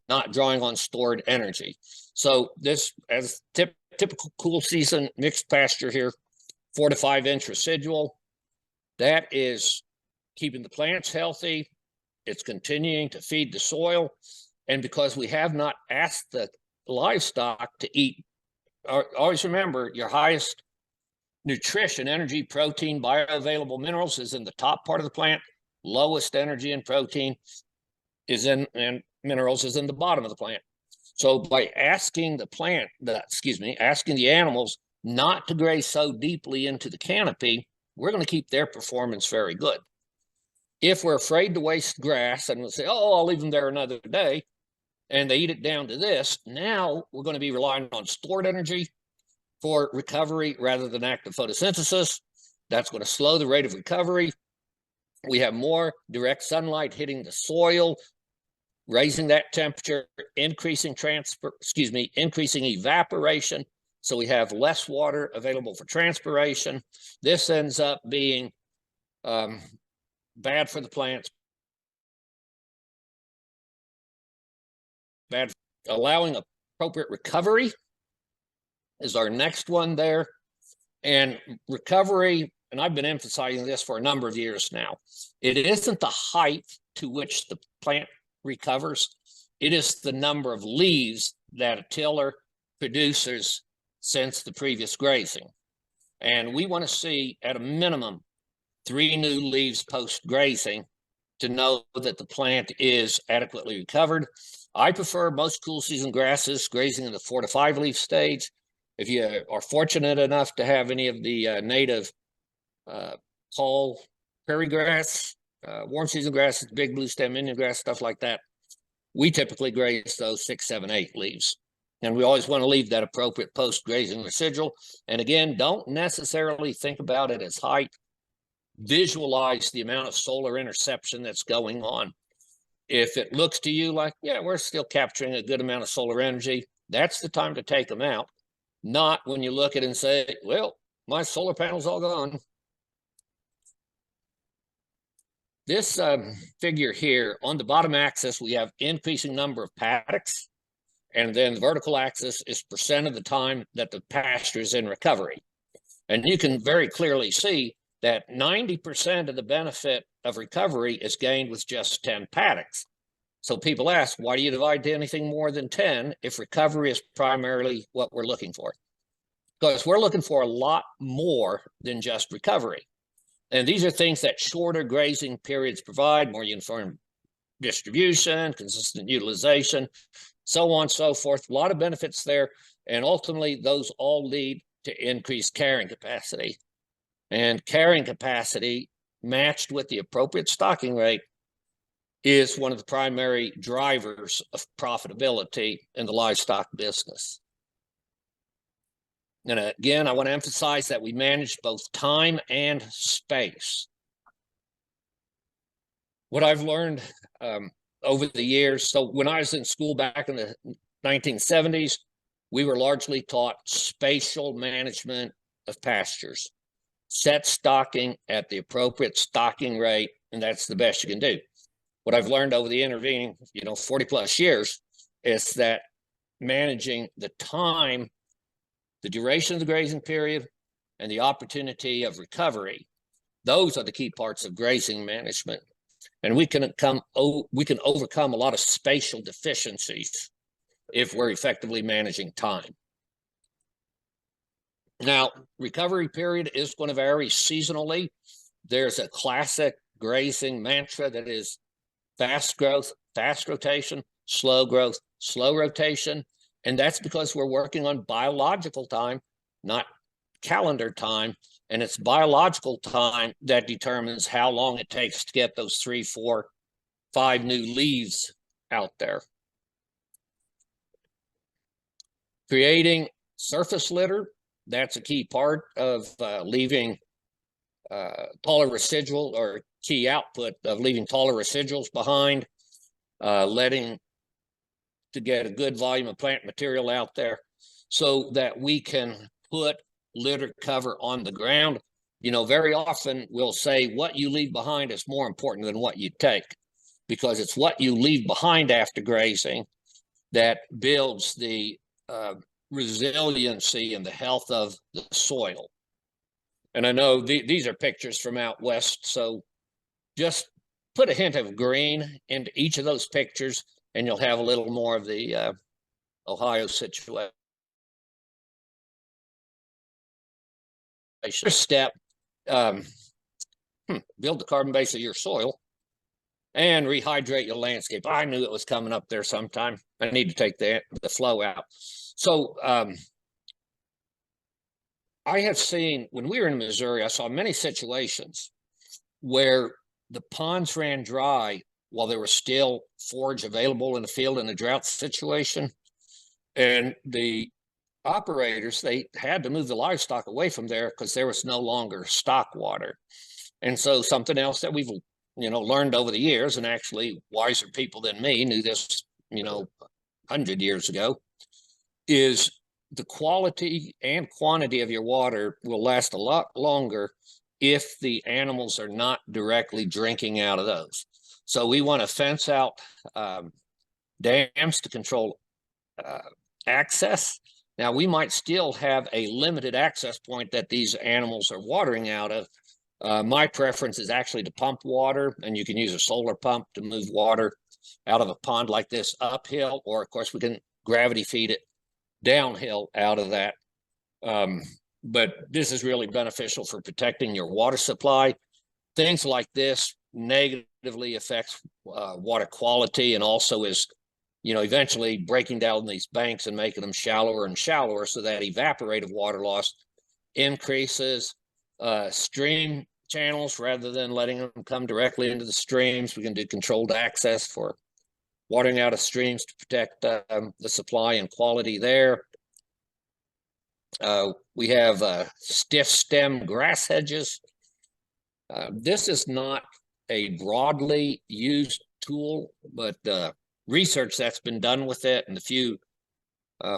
not drawing on stored energy. So this, as typical cool season mixed pasture here, 4 to 5 inch residual, that is keeping the plants healthy. It's continuing to feed the soil. And because we have not asked the livestock to eat, always remember, your highest nutrition, energy, protein, bioavailable minerals is in the top part of the plant. Lowest energy and protein and minerals is in the bottom of the plant. So by asking asking the animals not to graze so deeply into the canopy, we're going to keep their performance very good. If we're afraid to waste grass and we'll say, oh, I'll leave them there another day, and they eat it down to this, now we're going to be relying on stored energy for recovery rather than active photosynthesis. That's going to slow the rate of recovery. We have more direct sunlight hitting the soil, raising that temperature, increasing evaporation. So we have less water available for transpiration. This ends up being bad for the plants, bad. Allowing appropriate recovery is our next one there. And recovery, and I've been emphasizing this for a number of years now, it isn't the height to which the plant recovers, it is the number of leaves that a tiller produces since the previous grazing. And we want to see at a minimum 3 new leaves post-grazing to know that the plant is adequately recovered. I prefer most cool season grasses grazing in the 4 to 5 leaf stage. If you are fortunate enough to have any of the native tall prairie grass, warm season grasses, big blue stem Indian grass, stuff like that, we typically graze those 6, 7, 8 leaves. And we always want to leave that appropriate post-grazing residual. And again, don't necessarily think about it as height. Visualize the amount of solar interception that's going on. If it looks to you like, yeah, we're still capturing a good amount of solar energy, that's the time to take them out. Not when you look at it and say, well, my solar panel's all gone. This figure here, on the bottom axis, we have increasing number of paddocks. And then the vertical axis is percent of the time that the pasture is in recovery. And you can very clearly see that 90% of the benefit of recovery is gained with just 10 paddocks. So people ask, why do you divide to anything more than 10 if recovery is primarily what we're looking for? Because we're looking for a lot more than just recovery. And these are things that shorter grazing periods provide: more uniform distribution, consistent utilization, so on and so forth. A lot of benefits there. And ultimately, those all lead to increased carrying capacity. And carrying capacity matched with the appropriate stocking rate is one of the primary drivers of profitability in the livestock business. And again, I want to emphasize that we manage both time and space. What I've learned over the years, so when I was in school back in the 1970s, we were largely taught spatial management of pastures. Set stocking at the appropriate stocking rate, and that's the best you can do. What I've learned over the intervening, 40 plus years is that managing the time, the duration of the grazing period, and the opportunity of recovery, those are the key parts of grazing management. And we can overcome a lot of spatial deficiencies if we're effectively managing time. Now, recovery period is going to vary seasonally. There's a classic grazing mantra that is fast growth, fast rotation, slow growth, slow rotation. And that's because we're working on biological time, not calendar time. And it's biological time that determines how long it takes to get those 3, 4, 5 new leaves out there. Creating surface litter, that's a key part of leaving taller residual, or key output of leaving taller residuals behind, letting to get a good volume of plant material out there so that we can put litter cover on the ground. You know, very often we'll say what you leave behind is more important than what you take, because it's what you leave behind after grazing that builds the resiliency and the health of the soil. And I know these are pictures from out west, so just put a hint of green into each of those pictures and you'll have a little more of the Ohio situation. First step, build the carbon base of your soil and rehydrate your landscape. I knew it was coming up there sometime. I need to take the flow out. So I have seen, when we were in Missouri, I saw many situations where the ponds ran dry while there was still forage available in the field in a drought situation. And the operators, they had to move the livestock away from there because there was no longer stock water. And so something else that we've, you know, learned over the years, and actually wiser people than me knew this, you know, 100 years ago, is the quality and quantity of your water will last a lot longer if the animals are not directly drinking out of those. So we want to fence out dams to control access. Now, we might still have a limited access point that these animals are watering out of. My preference is actually to pump water, and you can use a solar pump to move water out of a pond like this uphill, or of course we can gravity feed it downhill out of that. But this is really beneficial for protecting your water supply. Things like this negatively affects water quality, and also is, you know, eventually breaking down these banks and making them shallower and shallower, so that evaporative water loss increases. Stream channels, rather than letting them come directly into the streams, we can do controlled access for watering out of streams to protect the supply and quality there. We have stiff stem grass hedges. This is not a broadly used tool, but research that's been done with it, and the few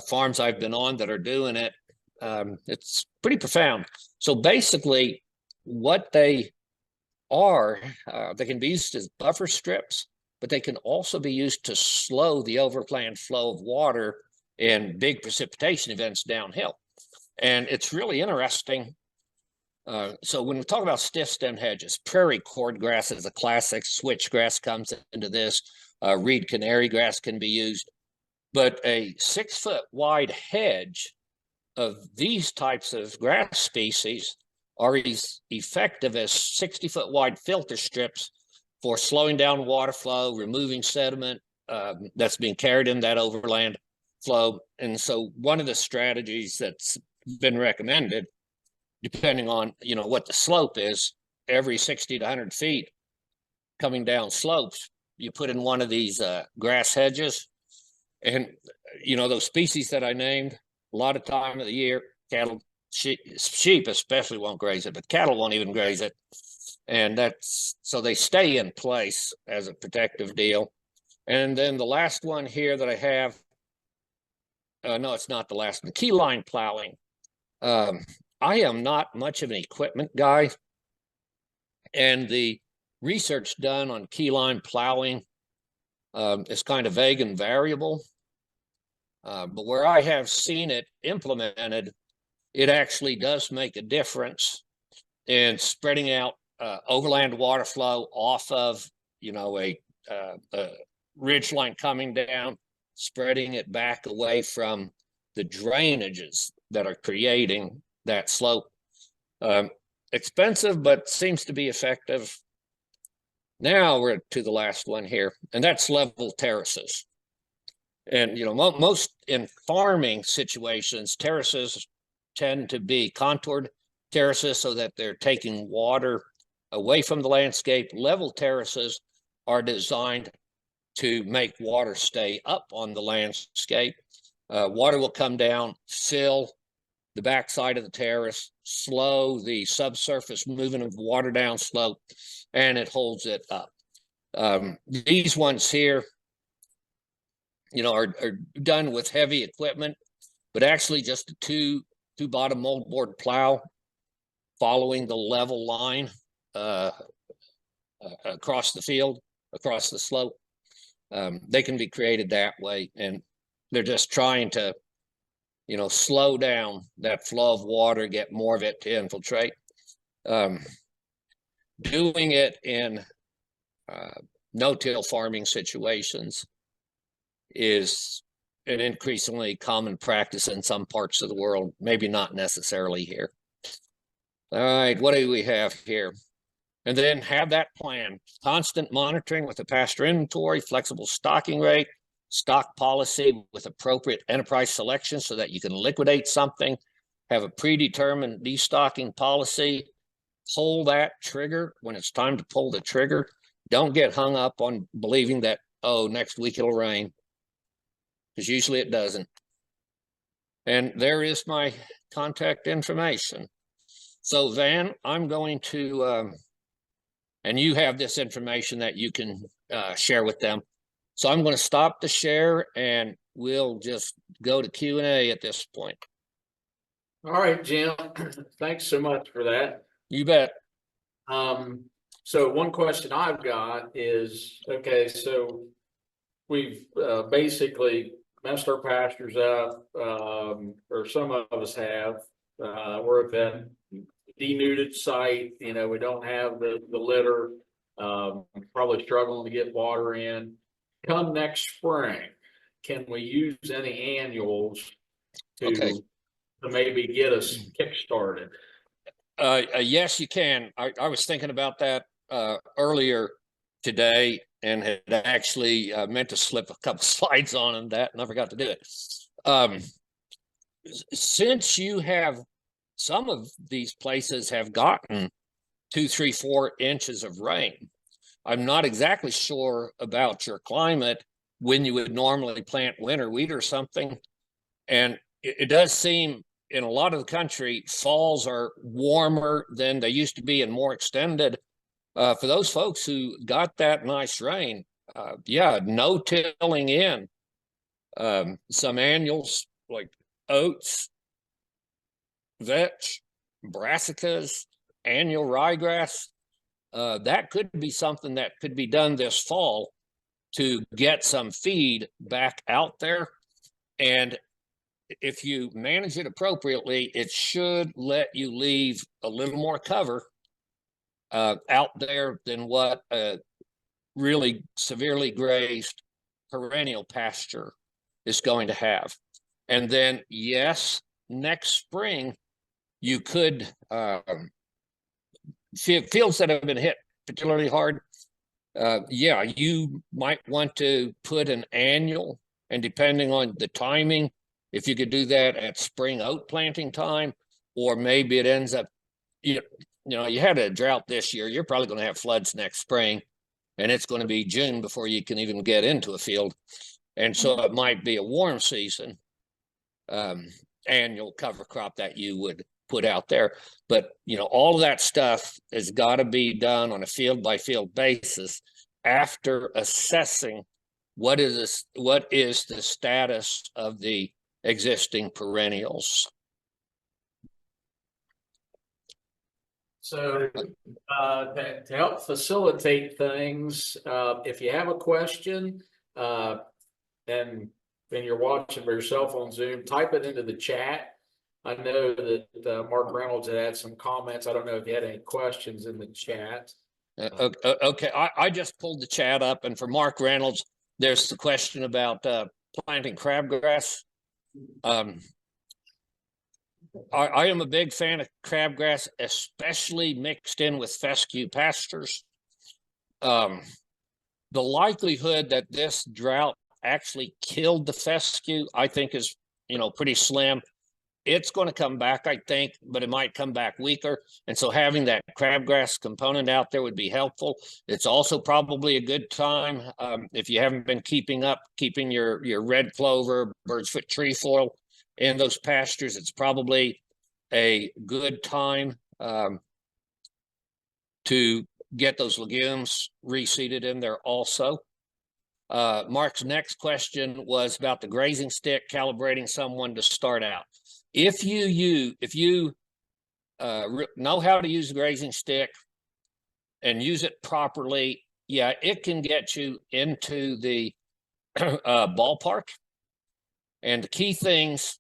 farms I've been on that are doing it, it's pretty profound. So basically what they are, they can be used as buffer strips, but they can also be used to slow the overland flow of water in big precipitation events downhill. And it's really interesting. So when we talk about stiff stem hedges, prairie cordgrass is a classic, switchgrass comes into this, reed canary grass can be used, but a 6-foot wide hedge of these types of grass species are as effective as 60-foot wide filter strips for slowing down water flow, removing sediment that's being carried in that overland flow. And so one of the strategies that's been recommended, depending on, you know, what the slope is, every 60 to 100 feet coming down slopes, you put in one of these grass hedges. And, you know, those species that I named, a lot of time of the year, cattle, sheep especially won't graze it, but cattle won't even graze it. And that's, so they stay in place as a protective deal. And then the last one here that I have, no, it's not the last one, key line plowing. I am not much of an equipment guy, and the research done on key line plowing is kind of vague and variable. But where I have seen it implemented, it actually does make a difference in spreading out overland water flow off of, you know, a ridge line coming down, spreading it back away from the drainages that are creating that slope. Expensive, but seems to be effective. Now we're to the last one here, and that's level terraces. And, most in farming situations, terraces tend to be contoured terraces so that they're taking water away from the landscape. Level terraces are designed to make water stay up on the landscape. Water will come down, fill the backside of the terrace, slow the subsurface movement of water down slope, and it holds it up. These ones here, are done with heavy equipment, but actually just a two bottom moldboard plow following the level line across the field, across the slope. They can be created that way, and they're just trying to, slow down that flow of water, get more of it to infiltrate. Doing it in no-till farming situations is an increasingly common practice in some parts of the world, maybe not necessarily here. All right, what do we have here? And then have that plan, constant monitoring with a pasture inventory, flexible stocking rate, stock policy with appropriate enterprise selection so that you can liquidate something, have a predetermined destocking policy, pull that trigger when it's time to pull the trigger. Don't get hung up on believing that, oh, next week it'll rain, because usually it doesn't. And there is my contact information. So Van, I'm going to, and you have this information that you can share with them. So I'm going to stop the share and we'll just go to Q&A at this point. All right, Jim, thanks so much for that. You bet. So one question I've got is, okay, so we've basically messed our pastures up, or some of us have. We're at that denuded site, we don't have the litter, probably struggling to get water in. Come next spring, can we use any annuals to maybe get us kick-started? Yes, you can. I was thinking about that earlier today and had actually meant to slip a couple slides on that, and I forgot to do it. Since you have, some of these places have gotten 2, 3, 4 inches of rain. I'm not exactly sure about your climate when you would normally plant winter wheat or something. And it does seem in a lot of the country, falls are warmer than they used to be and more extended. For those folks who got that nice rain, yeah, no tilling in. Some annuals like oats, vetch, brassicas, annual ryegrass, that could be something that could be done this fall to get some feed back out there. And if you manage it appropriately, it should let you leave a little more cover out there than what a really severely grazed perennial pasture is going to have. And then, yes, next spring, you could, fields that have been hit particularly hard, yeah, you might want to put an annual, and depending on the timing, if you could do that at spring oat planting time, or maybe it ends up, you had a drought this year, you're probably going to have floods next spring, and it's going to be June before you can even get into a field. And so it might be a warm season annual cover crop that you would put out there. But, all of that stuff has got to be done on a field by field basis after assessing what is the status of the existing perennials. So to help facilitate things, if you have a question and you're watching by yourself on Zoom, type it into the chat. I know that Mark Reynolds had some comments. I don't know if you had any questions in the chat. Okay, I just pulled the chat up, and for Mark Reynolds, there's the question about planting crabgrass. I am a big fan of crabgrass, especially mixed in with fescue pastures. The likelihood that this drought actually killed the fescue, I think, is, pretty slim. It's going to come back, I think, but it might come back weaker. And so having that crabgrass component out there would be helpful. It's also probably a good time, if you haven't been keeping your red clover, bird's foot trefoil in those pastures. It's probably a good time to get those legumes reseeded in there also. Mark's next question was about the grazing stick, calibrating someone to start out. If you know how to use the grazing stick and use it properly, yeah, it can get you into the ballpark. And the key things,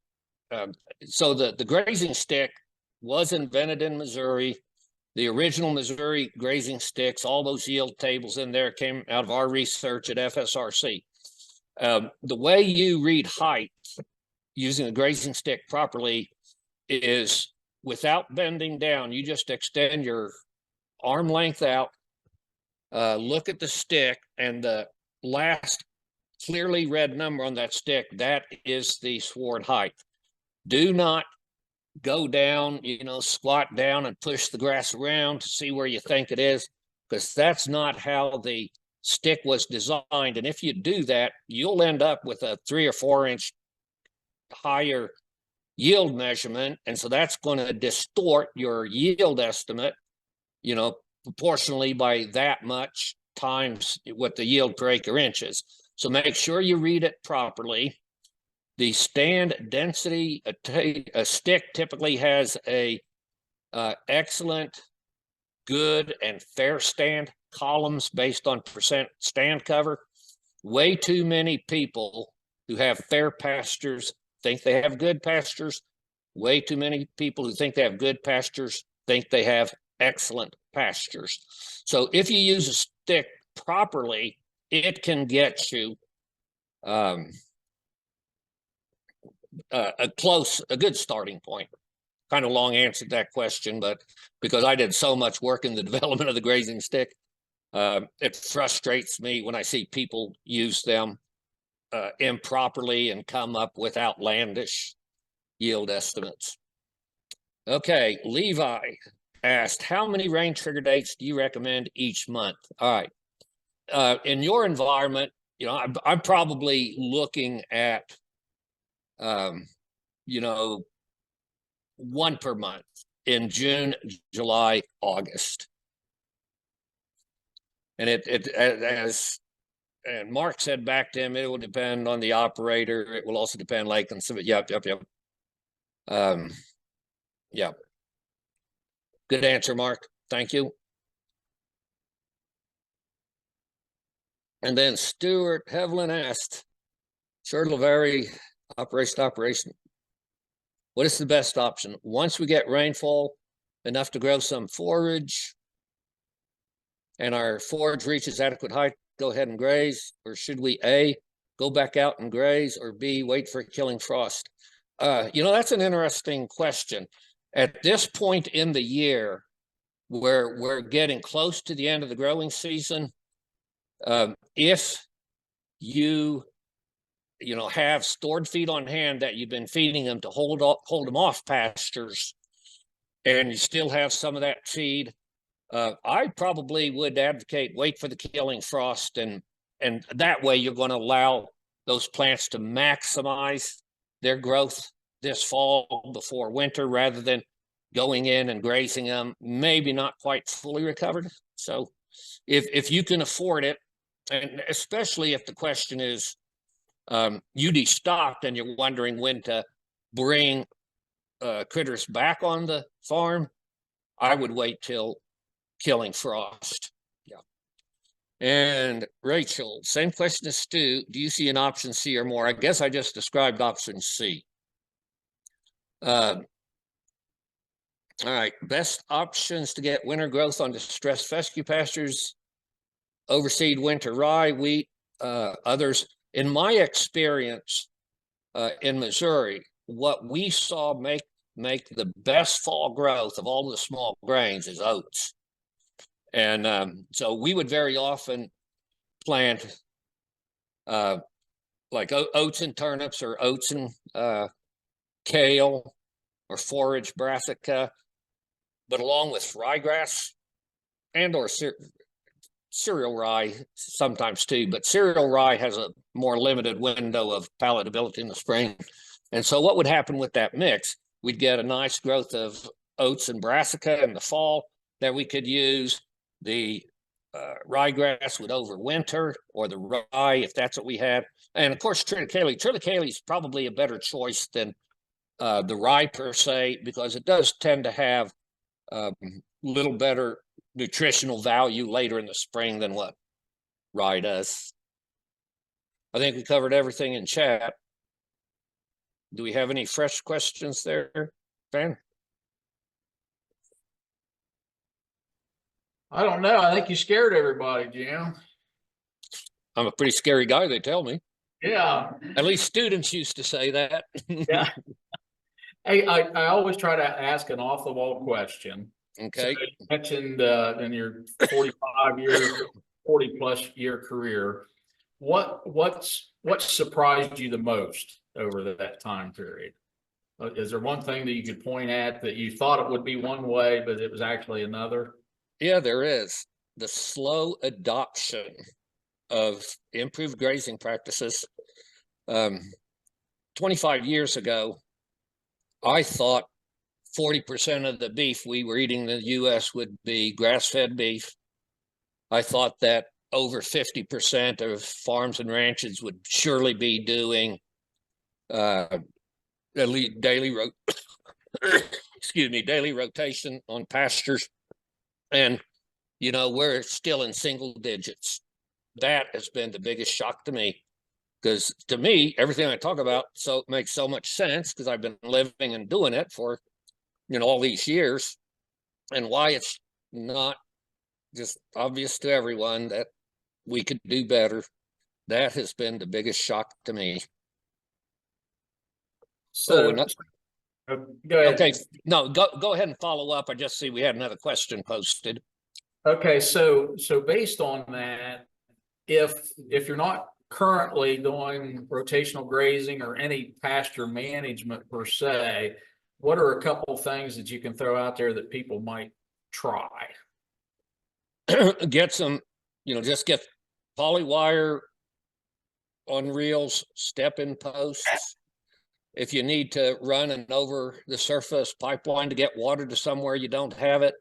so the grazing stick was invented in Missouri. The original Missouri grazing sticks, all those yield tables in there came out of our research at FSRC. The way you read height using a grazing stick properly is without bending down. You just extend your arm length out, look at the stick, and the last clearly read number on that stick, that is the sward height. Do not go down, squat down and push the grass around to see where you think it is, because that's not how the stick was designed. And if you do that, you'll end up with a 3 or 4 inch higher yield measurement. And so that's going to distort your yield estimate, proportionally by that much times what the yield per acre inch is. So make sure you read it properly. The stand density, a stick typically has a excellent, good, and fair stand columns based on percent stand cover. Way too many people who have fair pastures think they have good pastures. Way too many people who think they have good pastures think they have excellent pastures. So if you use a stick properly, it can get you a good starting point. Kind of long answered that question, but because I did so much work in the development of the grazing stick, it frustrates me when I see people use them improperly and come up with outlandish yield estimates. Okay, Levi asked, how many rain trigger dates do you recommend each month? All right. In your environment, I'm probably looking at one per month in June, July, August. And and Mark said back to him, it will depend on the operator. It will also depend like on some. Yep. Yeah. Good answer, Mark. Thank you. And then Stuart Hevlin asked, sure, it'll vary operation to operation. What is the best option? Once we get rainfall enough to grow some forage and our forage reaches adequate height, go ahead and graze? Or should we A, go back out and graze, or B, wait for a killing frost? That's an interesting question. At this point in the year, where we're getting close to the end of the growing season, if you have stored feed on hand that you've been feeding them to hold them off pastures, and you still have some of that feed, I probably would advocate wait for the killing frost, and that way you're going to allow those plants to maximize their growth this fall before winter, rather than going in and grazing them, maybe not quite fully recovered. So if you can afford it, and especially if the question is you destocked and you're wondering when to bring critters back on the farm, I would wait till killing frost. Yeah. And Rachel, same question as Stu. Do you see an option C or more? I guess I just described option C. All right, best options to get winter growth on distressed fescue pastures: overseed winter rye, wheat, others. In my experience in Missouri, what we saw make the best fall growth of all the small grains is oats. And so we would very often plant like oats and turnips, or oats and kale, or forage brassica, but along with ryegrass and or cereal rye sometimes too, but cereal rye has a more limited window of palatability in the spring. And so what would happen with that mix, we'd get a nice growth of oats and brassica in the fall that we could use. The ryegrass would overwinter, or the rye, if that's what we had. And of course, triticale. Triticale is probably a better choice than the rye per se, because it does tend to have little better nutritional value later in the spring than what rye does. I think we covered everything in chat. Do we have any fresh questions there, Van? I don't know. I think you scared everybody, Jim. I'm a pretty scary guy, they tell me. Yeah. At least students used to say that. Yeah. Hey, I always try to ask an off the wall question. Okay. So you mentioned in your 40 plus year career, what surprised you the most over that time period? Is there one thing that you could point at that you thought it would be one way, but it was actually another? Yeah, there is. The slow adoption of improved grazing practices. 25 years ago, I thought 40% of the beef we were eating in the US would be grass-fed beef. I thought that over 50% of farms and ranches would surely be doing daily rotation on pastures. And, you know, we're still in single digits. That has been the biggest shock to me, because to me, everything I talk about makes so much sense, because I've been living and doing it for, you know, all these years, and why it's not just obvious to everyone that we could do better. That has been the biggest shock to me. So, go ahead. Okay, no, go ahead and follow up. I just see we had another question posted. Okay, so based on that, if you're not currently doing rotational grazing or any pasture management per se, what are a couple things that you can throw out there that people might try? Get some, you know, just get polywire on reels, step-in posts. If you need to run an over the surface pipeline to get water to somewhere you don't have it,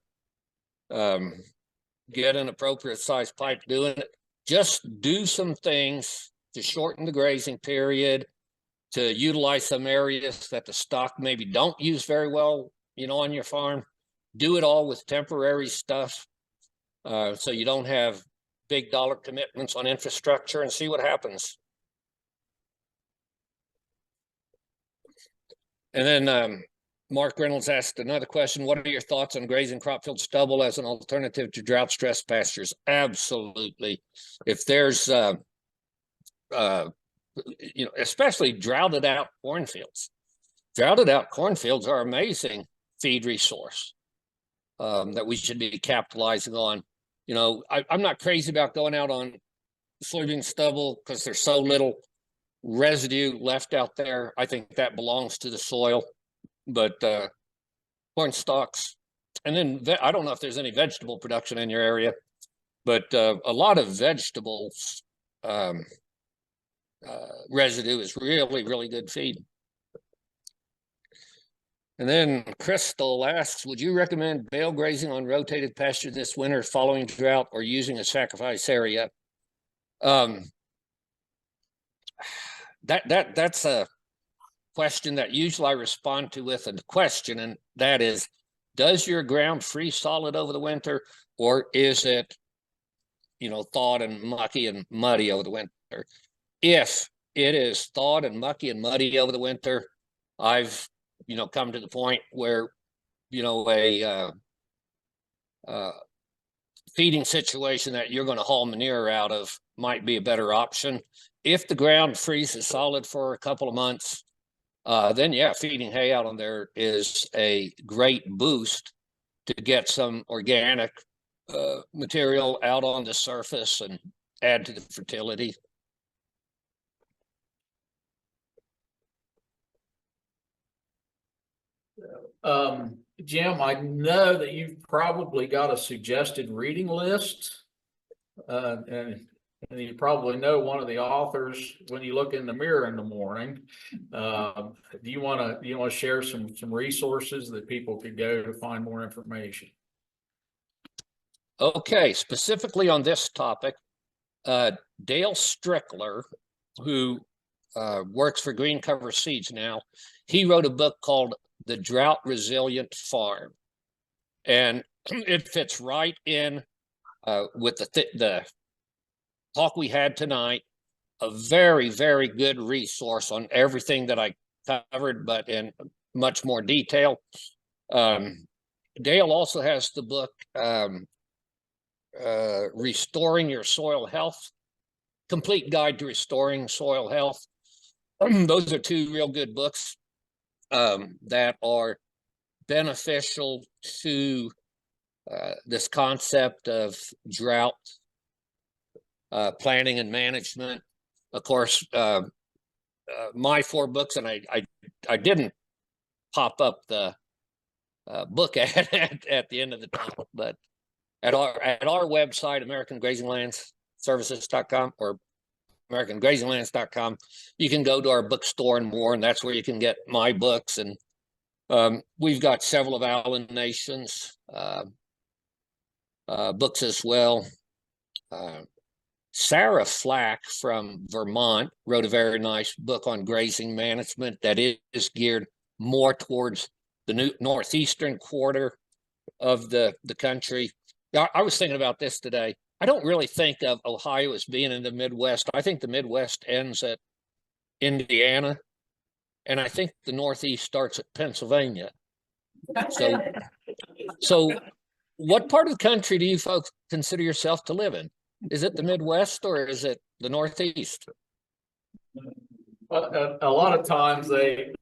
get an appropriate size pipe doing it. Just do some things to shorten the grazing period, to utilize some areas that the stock maybe don't use very well, you know, on your farm. Do it all with temporary stuff, so you don't have big dollar commitments on infrastructure, and see what happens. And then Mark Reynolds asked another question. What are your thoughts on grazing crop field stubble as an alternative to drought stressed pastures? Absolutely. If there's, you know, especially droughted out cornfields. Droughted out cornfields are amazing feed resource that we should be capitalizing on. You know, I'm not crazy about going out on soybean stubble because there's so little residue left out there. I think that belongs to the soil. But corn stalks, and then I don't know if there's any vegetable production in your area, but a lot of vegetables residue is really, really good feed. And then Crystal asks, would you recommend bale grazing on rotated pasture this winter following drought, or using a sacrifice area? That's a question that usually I respond to with a question, and that is, does your ground freeze solid over the winter, or is it, you know, thawed and mucky and muddy over the winter? If it is thawed and mucky and muddy over the winter, I've, you know, come to the point where, you know, a feeding situation that you're going to haul manure out of might be a better option. If the ground freezes solid for a couple of months, then yeah, feeding hay out on there is a great boost to get some organic material out on the surface and add to the fertility. Jim, I know that you've probably got a suggested reading list. And you probably know one of the authors when you look in the mirror in the morning. Do you want to share some resources that people could go to find more information? Okay, specifically on this topic, Dale Strickler, who works for Green Cover Seeds now, he wrote a book called The Drought Resilient Farm. And it fits right in with the talk we had tonight. A very, very good resource on everything that I covered, but in much more detail. Dale also has the book Restoring Your Soil Health, Complete Guide to Restoring Soil Health. Those are two real good books that are beneficial to this concept of drought planning and management. Of course, my 4 books, and I didn't pop up the book at the end of the talk, but at our website, AmericanGrazingLandsServices.com or AmericanGrazingLands.com, you can go to our bookstore and more, and that's where you can get my books. And we've got several of Alan Nation's books as well. Sarah Flack from Vermont wrote a very nice book on grazing management that is geared more towards the northeastern quarter of the country. I was thinking about this today. I don't really think of Ohio as being in the Midwest. I think the Midwest ends at Indiana, and I think the Northeast starts at Pennsylvania. So what part of the country do you folks consider yourself to live in? Is it the Midwest or is it the Northeast? A lot of times they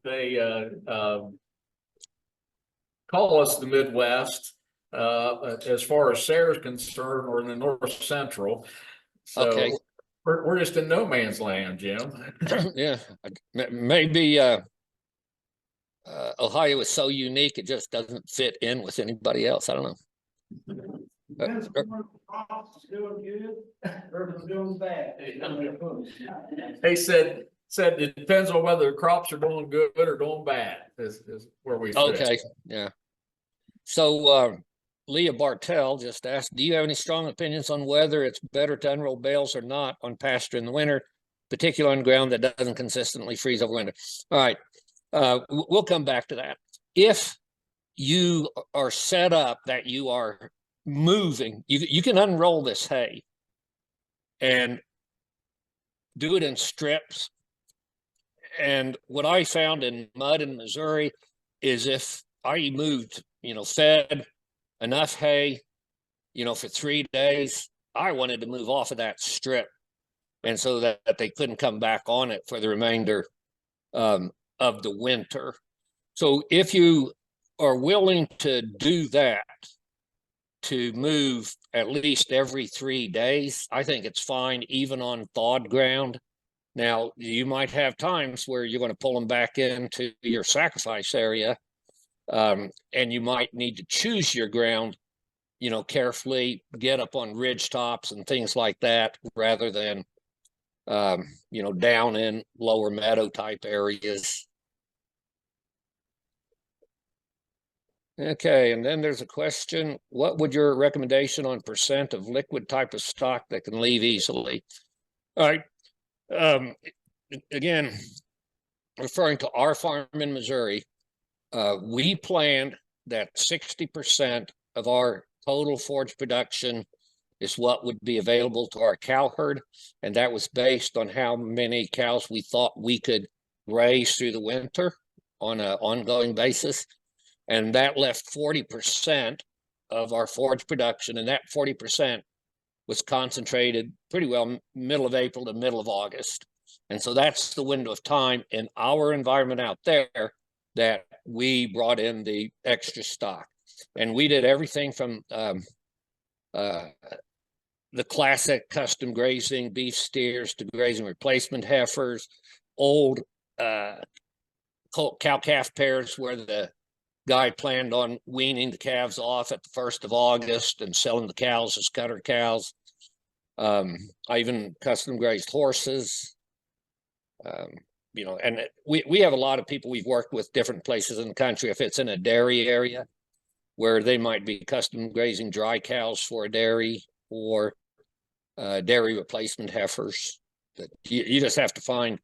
call us the Midwest. As far as Sarah's concerned, we're in the North Central. So okay. We're just in no man's land, Jim. Yeah, maybe Ohio is so unique it just doesn't fit in with anybody else. I don't know. They said it depends on whether the crops are doing good or doing bad. Is where we fit. Okay, yeah. So Leah Bartell just asked, do you have any strong opinions on whether it's better to unroll bales or not on pasture in the winter, particularly on ground that doesn't consistently freeze over winter? All right, we'll come back to that. If you are set up that you are moving, you can unroll this hay and do it in strips. And what I found in mud in Missouri is if I moved, fed enough hay, for 3 days, I wanted to move off of that strip, and so that they couldn't come back on it for the remainder of the winter. So if you are willing to do that, to move at least every 3 days, I think it's fine, even on thawed ground. Now, you might have times where you're going to pull them back into your sacrifice area, and you might need to choose your ground, carefully, get up on ridge tops and things like that, rather than, down in lower meadow type areas. Okay, and then there's a question, what would your recommendation on percent of liquid type of stock that can leave easily? All right, again, referring to our farm in Missouri, we planned that 60% of our total forage production is what would be available to our cow herd, and that was based on how many cows we thought we could raise through the winter on an ongoing basis. And that left 40% of our forage production, and that 40% was concentrated pretty well middle of April to middle of August. And so that's the window of time in our environment out there that we brought in the extra stock. And we did everything from the classic custom grazing beef steers to grazing replacement heifers, old cow-calf pairs where the guy planned on weaning the calves off at the 1st of August and selling the cows as cutter cows. I even custom grazed horses. And we have a lot of people we've worked with different places in the country. If it's in a dairy area where they might be custom grazing dry cows for a dairy or dairy replacement heifers, that you just have to find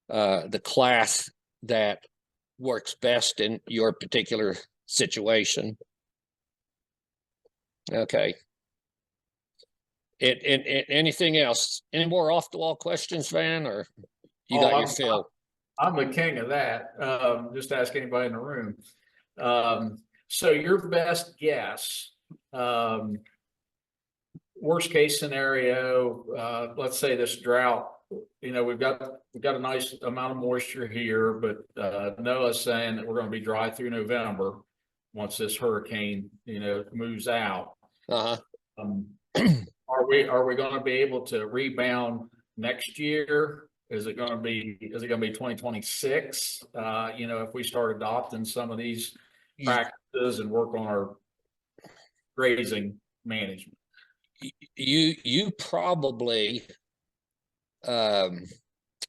the class that works best in your particular situation. Okay. Anything else? Any more off the wall questions, Van, or you got your fill? I'm the king of that. Just ask anybody in the room. So your best guess, worst case scenario, let's say this drought, we've got a nice amount of moisture here, but Noah's saying that we're going to be dry through November once this hurricane, moves out. Are we going to be able to rebound next year? Is it going to be 2026? If we start adopting some of these practices and work on our grazing management. You probably, there's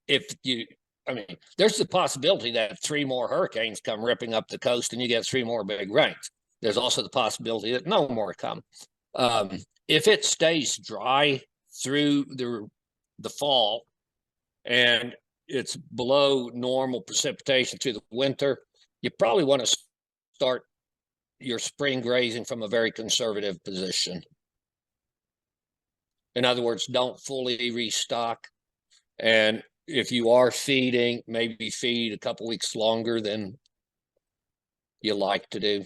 the possibility that 3 more hurricanes come ripping up the coast and you get 3 more big rains. There's also the possibility that no more come. If it stays dry through the fall and it's below normal precipitation through the winter, you probably want to start your spring grazing from a very conservative position. In other words, don't fully restock. And if you are feeding, maybe feed a couple weeks longer than you like to do.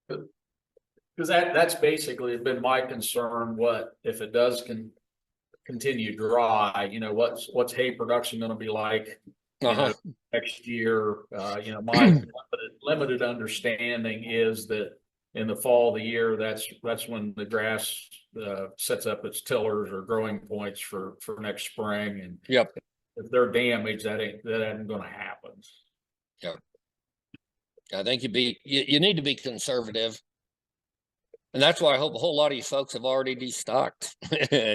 Because that's basically been my concern. What if it does continue dry? What's hay production going to be like next year? My limited understanding is that in the fall of the year, that's when the grass sets up its tillers or growing points for next spring. And if they're damaged, that ain't going to happen. Yep. I think you need to be conservative. And that's why I hope a whole lot of you folks have already destocked.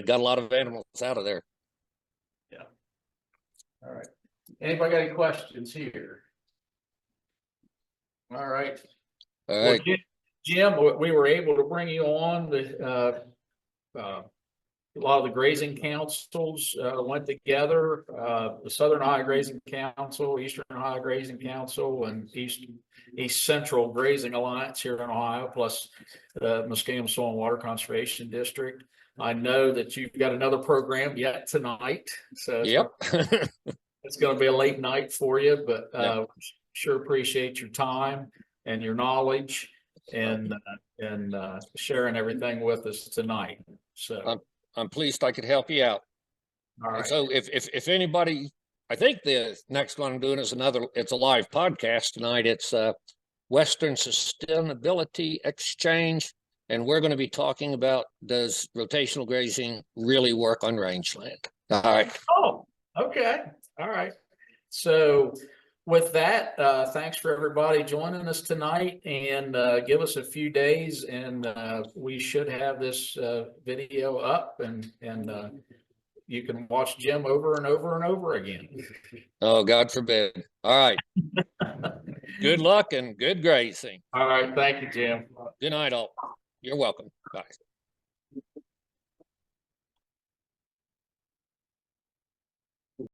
Got a lot of animals out of there. Yeah. All right. Anybody got any questions here? All right. All right. Well, Jim, we were able to bring you on. A lot of the grazing councils went together. The Southern Ohio Grazing Council, Eastern Ohio Grazing Council, and East Central Grazing Alliance here in Ohio, plus the Muskingum Soil and Water Conservation District. I know that you've got another program yet tonight, so it's going to be a late night for you, but sure appreciate your time and your knowledge and sharing everything with us tonight. So I'm pleased I could help you out. All right. So if anybody, I think the next one I'm doing is it's a live podcast tonight. It's Western Sustainability Exchange. And we're going to be talking about, does rotational grazing really work on rangeland? All right. Oh, okay. All right. So with that, thanks for everybody joining us tonight, and give us a few days and we should have this video up and you can watch Jim over and over and over again. Oh, God forbid. All right. Good luck and good grazing. All right. Thank you, Jim. Good night, all. You're welcome. Bye.